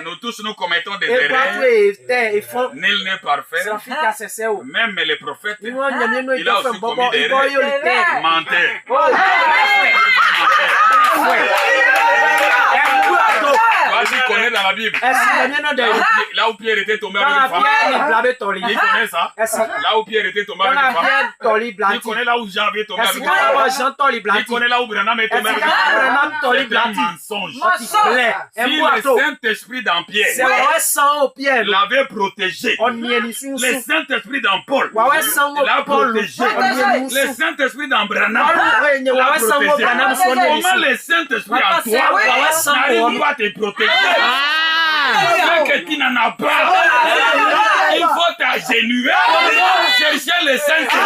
S1: Nous tous nous commettons des erreurs. Nul n'est parfait. Même les prophètes, il a aussi commis des erreurs. Menteur. tu connais dans la Bible. Là où Pierre était tombé avec une femme. Il connaît ça. Là où Pierre était tombé avec une femme. Il connaît là où Jean avait tombé avec une femme. Il connaît là où Branham est tombé avec une femme. C'est un mensonge. Si le Saint-Esprit dans Pierre l'avait protégé, le Saint-Esprit dans Paul l'a protégé, le Saint-Esprit dans Branham l'a protégé. Comment le Saint-Esprit en toi n'arrive pas à te protéger? Ce que tu n'en as pas, il faut t'agenouiller, chercher le Saint-Esprit.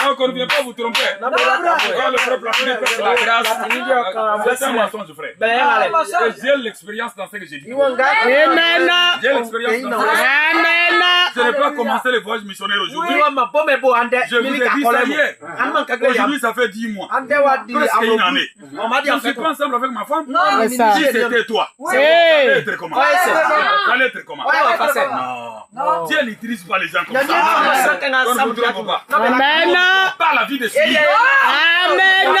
S1: Encore ne viens pas vous tromper. Quand le peuple a fait la grâce, c'est un mensonge, frère. J'ai l'expérience dans ce que j'ai dit. J'ai l'expérience dans ce que j'ai dit. Je n'ai pas commencé le voyage missionnaire aujourd'hui. Je vous ai dit ça hier. Aujourd'hui, ça fait 10 mois. Presque une année. Je ne suis pas ensemble avec ma femme. Si c'était toi, ça allait être comment? Ça allait être comment? Non. Dieu n'utilise pas les gens comme ça. On ne vous trompe pas.
S4: Amen.
S1: Pas la vie de celui.
S4: Amen.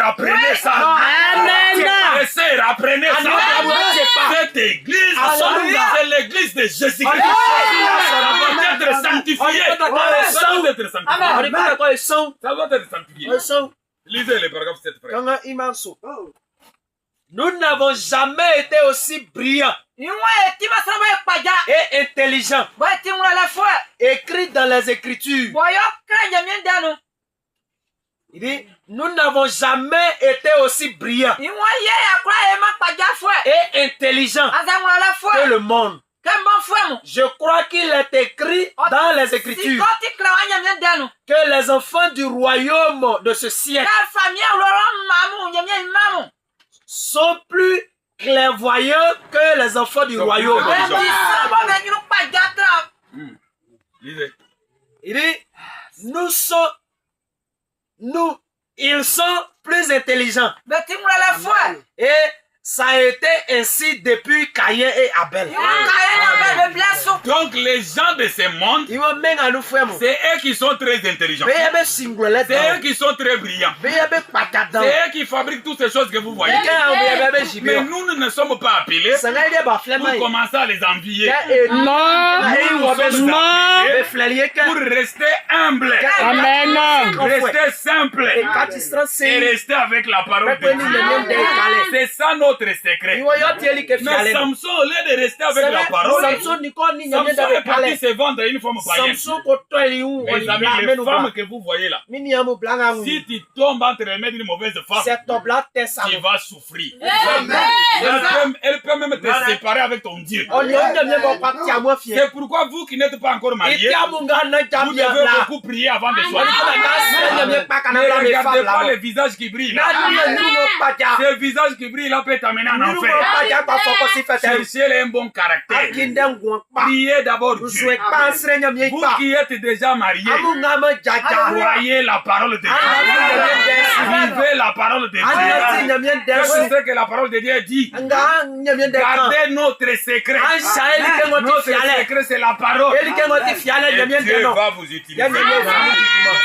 S1: Apprenez ça.
S4: Amen.
S1: Apprenez ça. Cette église, c'est l'église de Jésus-Christ. Ça doit être sanctifié. Ça doit être sanctifié. Ça doit être sanctifié. Lisez le paragraphe 7, frère.
S3: Nous n'avons jamais été aussi brillants et intelligents. Écrit dans les Écritures. Il dit, nous n'avons jamais été aussi brillants et intelligents que le monde. Je crois qu'il est écrit dans les Écritures que les enfants du royaume de ce siècle sont plus clairvoyants que les enfants du royaume.
S1: Lisez.
S3: Il dit, ils sont plus intelligents. Et ça a été ainsi depuis Caïn et Abel.
S1: Donc les gens de ce monde, c'est eux qui sont très intelligents. C'est eux qui sont très brillants. C'est eux qui fabriquent toutes ces choses que vous voyez. Mais nous ne sommes pas appelés pour commencer à les envier.
S4: Non.
S1: Pour rester humble.
S4: Amen.
S1: Rester simple. Et rester avec la parole de Dieu. C'est ça notre secret. Mais Samson, au lieu de rester avec la parole, Samson est parti se vendre à une femme païenne. Mes amis, les femmes que vous voyez là, si tu tombes entre les mains d'une mauvaise femme, tu vas souffrir. Elle peut même te séparer avec ton Dieu. C'est pourquoi vous qui n'êtes pas encore mariés, vous devez beaucoup prier avant de choisir. Ne regardez pas le visage qui brille là. Ce visage qui brille là peut t'amener en enfer. Cherchez un bon caractère. Priez d'abord Dieu. Vous qui êtes déjà mariés, croyez la parole de Dieu. Vivez la parole de Dieu. C'est que la parole de Dieu dit. Gardez notre secret. Notre secret, c'est la parole. Et Dieu va vous utiliser.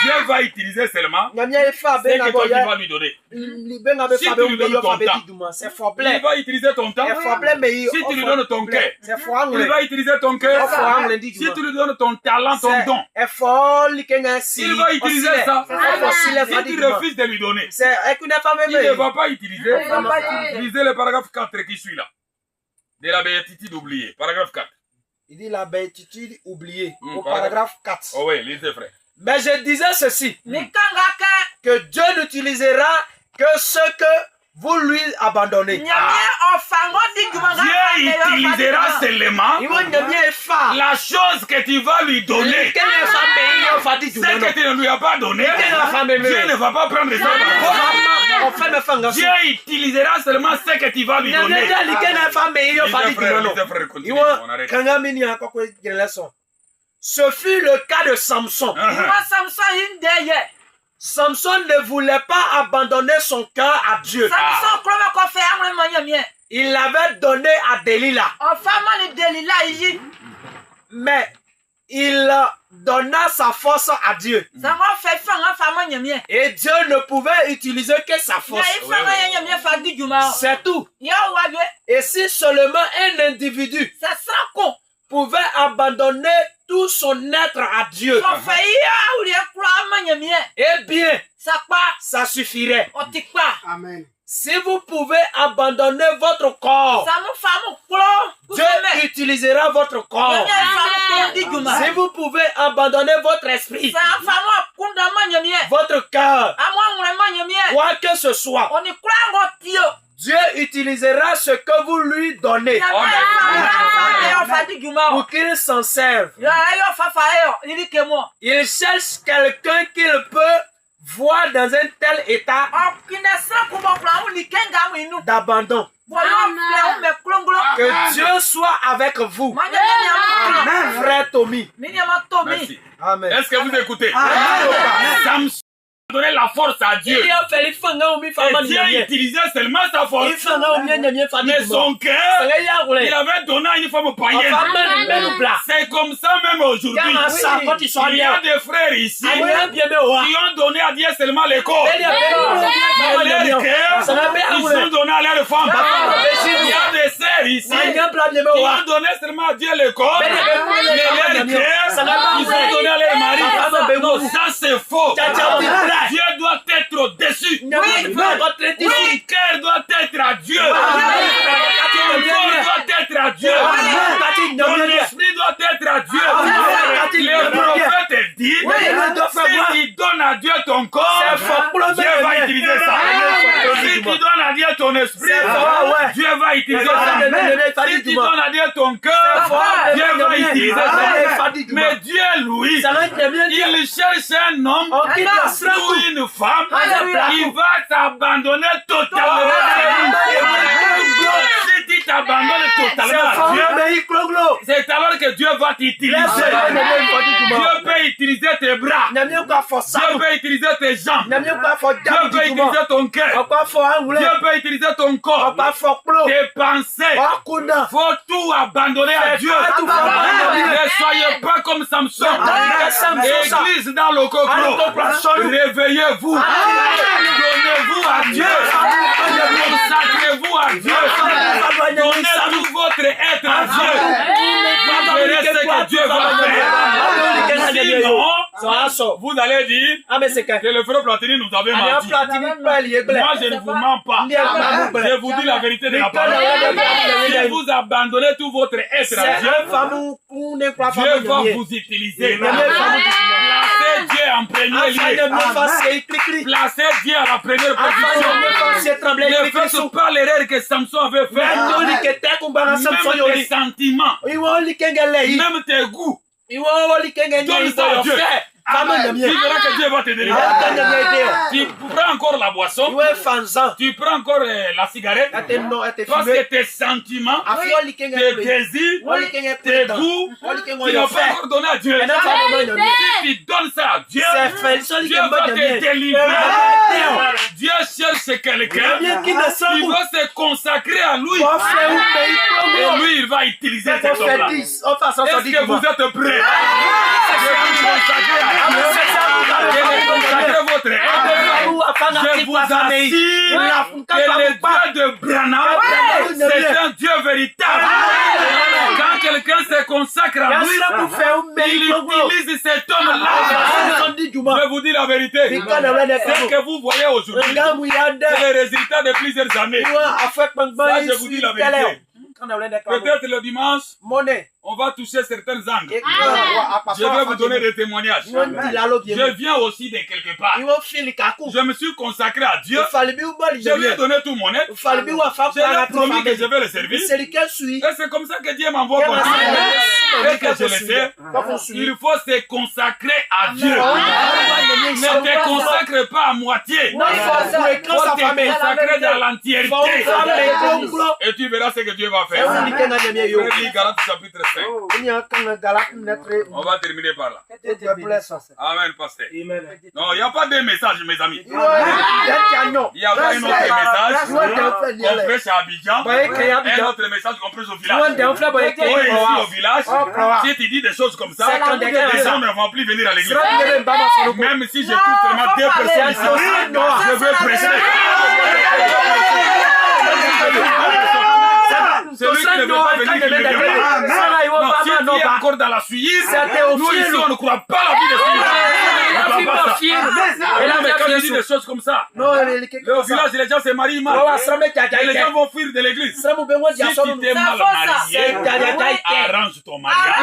S1: Dieu va utiliser seulement ce que toi tu vas lui donner. Si tu lui donnes ton temps, il va utiliser ton temps. Si tu lui donnes ton cœur, il va utiliser ton cœur. Si tu lui donnes ton talent, ton don, il va utiliser ça. Si tu refuses de lui donner, il ne va pas utiliser. Lisez le paragraphe 4 qui suit là. De la béatitude oubliée. Paragraphe 4.
S3: Il dit la béatitude oubliée. Au paragraphe 4.
S1: Oh oui, lisez frère.
S3: Mais je disais ceci. Que Dieu n'utilisera que ce que vous lui abandonnez.
S1: Dieu utilisera seulement la chose que tu vas lui donner. Ce que tu ne lui as pas donné, Dieu ne va pas prendre ça. Dieu utilisera seulement ce que tu vas lui donner.
S3: Ce fut le cas de Samson. Samson ne voulait pas abandonner son cœur à Dieu. Il l'avait donné à Delilah. Mais il donna sa force à Dieu. Et Dieu ne pouvait utiliser que sa force. C'est tout. Et si seulement un individu pouvait abandonner tout son être à Dieu, eh bien, ça suffirait.
S2: Amen.
S3: Si vous pouvez abandonner votre corps, Dieu utilisera votre corps. Si vous pouvez abandonner votre esprit, votre cœur, quoi que ce soit, Dieu utilisera ce que vous lui donnez pour qu'il s'en serve. Il cherche quelqu'un qu'il peut voir dans un tel état d'abandon. Que Dieu soit avec vous. Frère Tommy.
S1: Merci.
S3: Amen.
S1: Est-ce que vous écoutez? Samson a donné la force à Dieu. Et Dieu utilisait seulement sa force. Mais son cœur, il avait donné à une femme païenne. C'est comme ça même aujourd'hui. Il y a des frères ici qui ont donné à Dieu seulement les corps. Mais leur cœur, ils ont donné à leur femme. Il y a des sœurs ici qui ont donné seulement à Dieu le corps. Mais leur cœur, ils ont donné à leur mari. Non, ça c'est faux. Dieu doit être au-dessus. Ton cœur doit être à Dieu. Ton corps doit être à Dieu. Ton esprit doit être à Dieu. Le prophète dit, si tu donnes à Dieu ton corps, Dieu va utiliser ça. Si tu donnes à Dieu ton esprit, Dieu va utiliser ça. Si tu donnes à Dieu ton cœur, Dieu va utiliser ça. Mais Dieu, lui, il cherche un homme ou une femme qui va t'abandonner totalement. Si tu t'abandonnes totalement à Dieu, c'est alors que Dieu va t'utiliser. Dieu peut utiliser tes bras. Dieu peut utiliser tes jambes. Dieu peut utiliser ton cœur. Dieu peut utiliser ton corps. Tes pensées. Faut tout abandonner à Dieu. Ne soyez pas comme Samson. Église dans le cocro. Réveillez-vous. Donnez-vous à Dieu. Consacrez-vous à Dieu. Donnez tout votre être à Dieu. Vous verrez ce que Dieu va faire. Sinon, vous allez dire que le frère Platini nous avait menti. Moi, je ne vous mens pas. Je vous dis la vérité de la parole. Si vous abandonnez tout votre être à Dieu, Dieu va vous utiliser. Placez Dieu en premier lieu. Placez Dieu à la première position. Ne faites pas l'erreur que Samson avait fait. Même tes sentiments, même tes goûts, donne ça à Dieu. Tu verras que Dieu va te délivrer. Tu prends encore la boisson. Tu prends encore la cigarette. Parce que tes sentiments, tes désirs, tes goûts, tu n'as pas encore donné à Dieu. Si tu donnes ça à Dieu, Dieu va te délivrer. Dieu cherche quelqu'un qui va se consacrer à lui. Et lui, il va utiliser cet homme-là. Est-ce que vous êtes prêts? Votre je vous assure que le Dieu de Branham, c'est un Dieu véritable. Quand quelqu'un se consacre à lui, il utilise cet homme-là. Je vous dis la vérité. Ce que vous voyez aujourd'hui, c'est le résultat de plusieurs années. Ça, je vous dis la vérité. Peut-être le dimanche, on va toucher certains angles. Je vais vous donner des témoignages. Je viens aussi de quelque part. Je me suis consacré à Dieu. Je lui ai donné tout mon être. Je lui ai promis que je vais le servir. Et c'est comme ça que Dieu m'envoie continuer. Et que je le sais, il faut se consacrer à Dieu. Ne te consacre pas à moitié. Il faut te consacrer dans l'entièreté. Et tu verras ce que Dieu va faire. Frère, Galates chapitre 5. 5. On va terminer par là. Amen, pasteur. Non, il n'y a pas de message, mes amis. Il n'y a pas un autre message qu'on prêche à Abidjan. Un autre message qu'on prêche au village. Ici au village, si tu dis des choses comme ça, les gens ne vont plus venir à l'église. Même si j'ai tout seulement 2 personnes ici, je veux prêcher. Celui qui ne veut pas venir, il ne vient pas. Non, si tu es encore dans la Suisse, nous ici on ne croit pas la vie de Suisse. Et là, mais quand je dis des choses comme ça, au village, les gens se marient mal. Et les gens vont fuir de l'église. Si tu t'es mal marié, arrange ton mariage.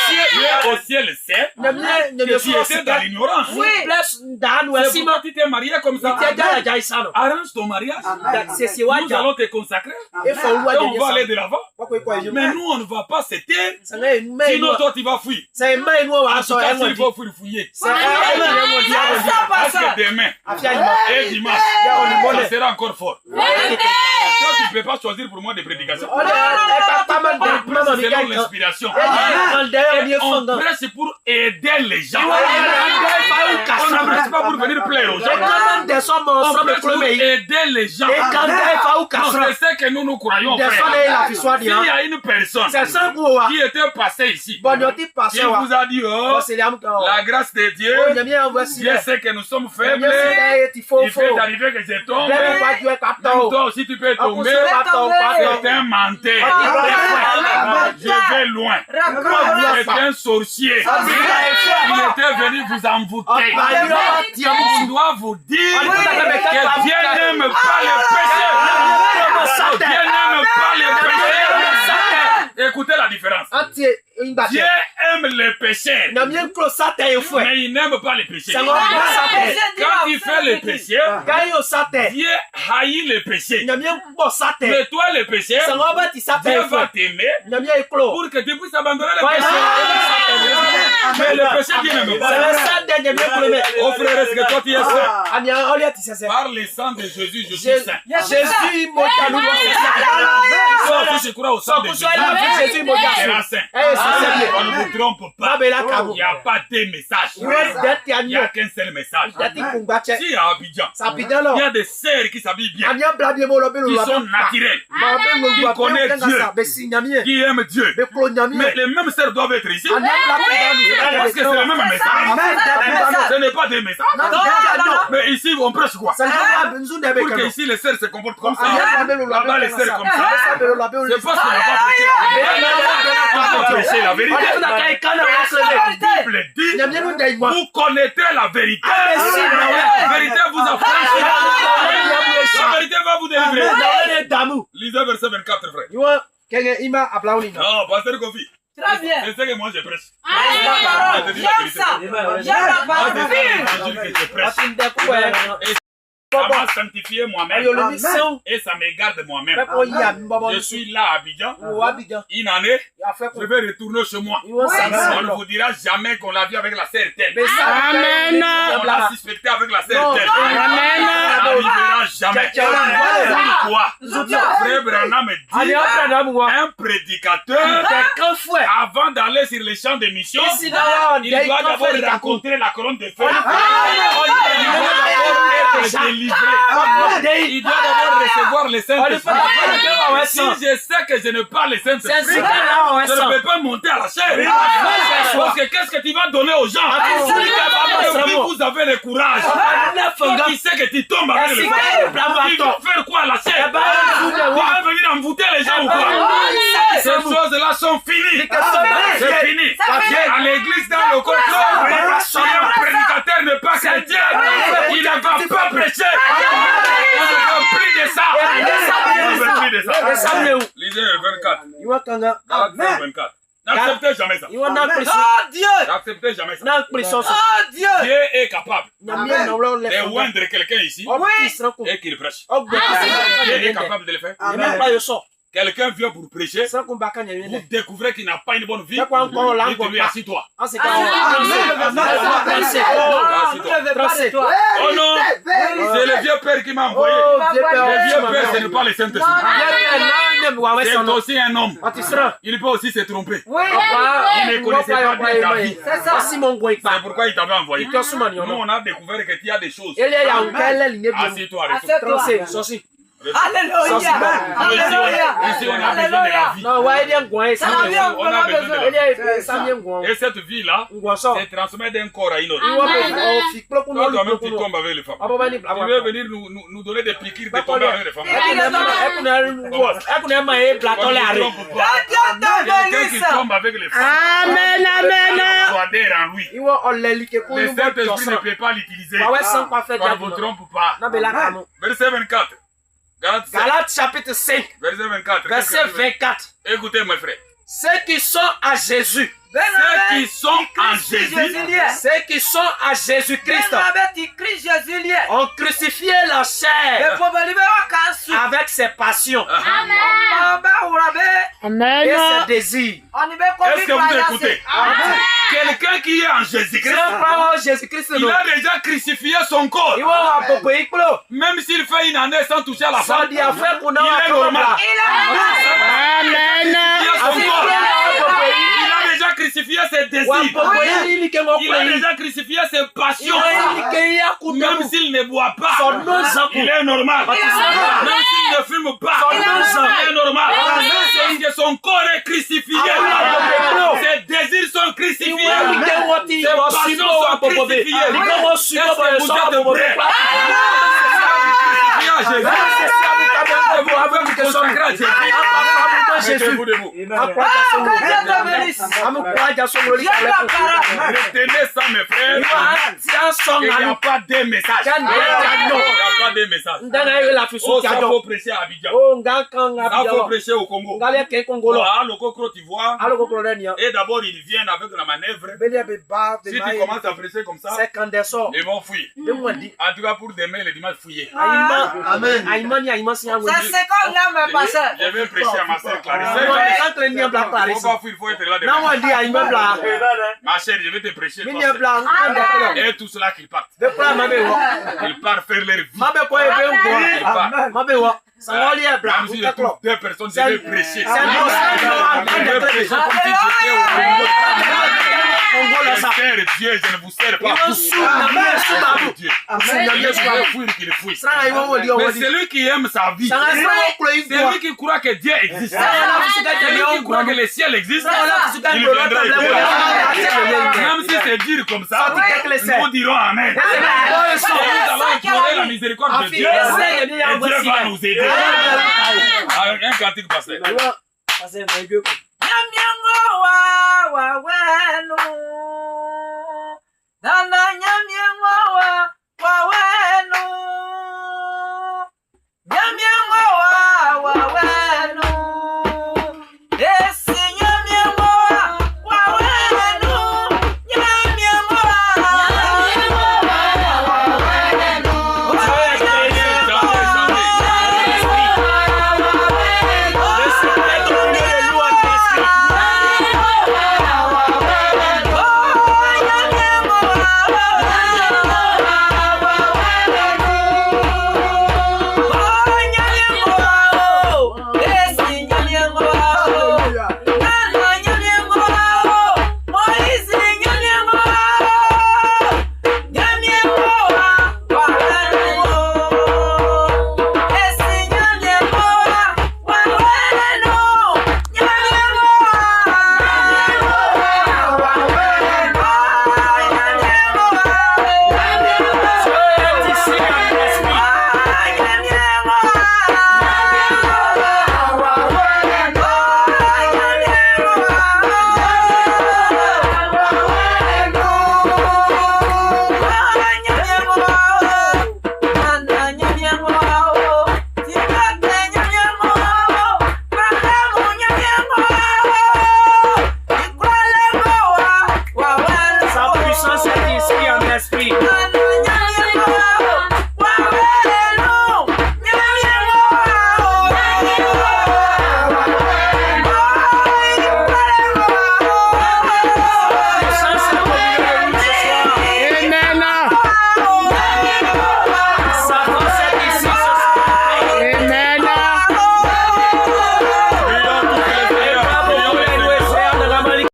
S1: Dieu au ciel sait que tu étais dans l'ignorance. C'est pourquoi tu t'es marié comme ça. Arrange ton mariage. Nous allons te consacrer. Et on va aller de l'avant. Mais nous, on ne va pas se taire. Sinon, toi, tu vas fuir. En tout cas, s'il faut fuir, fouiller. Parce que demain et dimanche, ça sera encore fort. Toi, tu ne peux pas choisir pour moi des prédications. Selon l'inspiration. On prêche pour aider les gens. On ne prêche pas pour venir plaire aux gens. On prêche pour aider les gens. Donc, c'est ce que nous croyons, frère. S'il y a une personne qui était passée ici, qui vous a dit, oh, la grâce de Dieu, Dieu sait que nous sommes faibles, il peut arriver que je tombe, même toi aussi tu peux tomber, c'est un menteur, je vais loin, c'est un sorcier, il était venu vous envoûter. On doit vous dire que Dieu n'aime pas les péchés. Dieu n'aime pas les péchés. Écoutez la différence. Dieu aime les péchés, mais il n'aime pas les péchés. Quand tu fais les péchés, Dieu haït les péchés. Mais toi, les péchés, Dieu va t'aimer pour que tu puisses abandonner les péchés. Mais le péché, Dieu n'aime pas. Oh frère, est-ce que toi tu es saint? Par le sang de Jésus, je suis saint.
S3: Jésus,
S1: Je crois au sang de Jésus. On ne vous trompe pas. Il n'y a pas de message. Il n'y a qu'un seul message. Si à Abidjan, il y a des sœurs qui s'habillent bien, qui sont naturelles, qui connaissent Dieu, qui aiment Dieu. Mais les mêmes sœurs doivent être ici. Parce que c'est le même message. Ce n'est pas des messages. Mais ici, on prêche quoi? Pour que ici les sœurs se comportent comme ça. Là-bas, les sœurs comme ça. C'est parce qu'on n'a pas prêché. On peut prêcher la vérité. La Bible dit, vous connaîtrez la vérité. La vérité vous affranchira. La vérité va vous délivrer. Lisez verset 24, frère. Non, pasteur Kofi.
S2: Très bien.
S1: C'est ce que moi je prêche.
S2: J'aime ça. J'aime la parole.
S1: Ça m'a sanctifié moi-même et ça me garde moi-même. Je suis là à Abidjan. Une année, je vais retourner chez moi. On ne vous dira jamais qu'on l'a vu avec la sœur telle.
S4: Amen.
S1: On l'a suspecté avec la sœur telle.
S4: Amen.
S1: Ça n'arrivera jamais. Pourquoi? Frère Branham me dit, un prédicateur, avant d'aller sur les champs de mission, il doit d'abord rencontrer la colonne de feu. Il doit d'abord être délivré. Il doit d'abord recevoir les Saint-Esprit. Si je sais que je n'ai pas les Saint-Esprit, je ne peux pas monter à la chair. Parce que qu'est-ce que tu vas donner aux gens? Si vous avez le courage, toi qui sais que tu tombes avec le feu, tu vas faire quoi à la chair? Tu vas venir envoûter les gens ou quoi? Ces choses-là sont finies. C'est fini. À l'église, dans le contrôle, si un prédicateur n'est pas chrétien, il ne va pas prêcher. On ne veut plus de ça. On ne veut plus de ça. Lisez 24. Galates 24. N'acceptez jamais ça.
S2: Oh Dieu!
S1: N'acceptez jamais ça.
S2: Oh Dieu!
S1: Dieu est capable de oindre quelqu'un ici et qu'il prêche. Dieu est capable de le faire. Quelqu'un vient pour prêcher, vous découvrez qu'il n'a pas une bonne vie, dites-lui assis-toi. Oh non, C'est le vieux père qui m'a envoyé. Le vieux père, ce n'est pas le Saint-Esprit. C'est aussi un homme. Il peut aussi se tromper. Il ne connaissait pas bien ta vie. C'est pourquoi il t'avait envoyé. Nous, on a découvert qu'il y a des choses. Assieds-toi, reste.
S2: Alléluia. Alléluia.
S1: Ici, on a besoin de la vie.
S3: Non, ouais, il y a un coin.
S1: On a besoin de la vie. Et
S3: Ça
S1: cette vie-là, c'est transmettre d'un corps à une autre. Toi, toi-même, tu tombes avec les femmes. Tu veux venir nous donner des piqûres de tomber avec les femmes. Quelqu'un qui tombe avec les femmes,
S4: Amen, amen.
S1: doit adhérer en lui. Le Saint-Esprit ne peut pas l'utiliser. On ne vous trompe pas. Verset 24.
S3: Galates chapitre 5,
S1: Verset 24.
S3: verset 24.
S1: Écoutez, mes frères.
S3: Ceux qui sont à Jésus,
S1: Ceux qui sont en Jésus,
S3: ceux qui sont à Jésus-Christ, ont crucifié la chair avec ses passions
S4: Amen.
S3: et ses désirs.
S1: est-ce que vous écoutez? Quelqu'un qui est en Jésus-Christ, il a déjà crucifié son corps. Même s'il fait une année sans toucher à la femme, il est normal.
S4: Amen.
S1: Il a déjà crucifié ses désirs. Il a déjà crucifié ses passions. Même s'il ne boit pas, il est normal. Même s'il ne fume pas, il est normal. Parce que son corps est crucifié. Ses désirs sont crucifiés. Ses passions sont crucifiées. Est-ce que vous êtes prêts? Vous avez vous consacrer à Jésus. Mettez-vous debout. Retenez ça, mes frères. Il n'y a pas de message. Il n'y a pas de message. Oh, ça faut prêcher à Abidjan. Ça faut prêcher au Congo. À Lokokro, tu vois. Et d'abord, ils viennent avec la manœuvre. Si tu commences à prêcher comme ça, ils vont fuir. En tout cas, pour demain, le dimanche, fouiller.
S3: Amen.
S1: Je vais prêcher à ma soeur Clarisse. Il faut être là demain. Ma chère, je vais te prêcher. Et tout cela qu'ils partent. Ils partent faire leur vie. Ils partent. Même si je trouve deux personnes, je vais prêcher. Je vais prêcher comme si j'étais au Congo. Je sers Dieu, je ne vous sers pas. Mais celui qui aime sa vie, celui qui croit que Dieu existe, celui qui croit que le ciel existe, il viendra ici. Même si c'est dur comme ça, nous dirons Amen. Nous allons implorer la miséricorde de Dieu et Dieu va nous aider. Un cantique passé.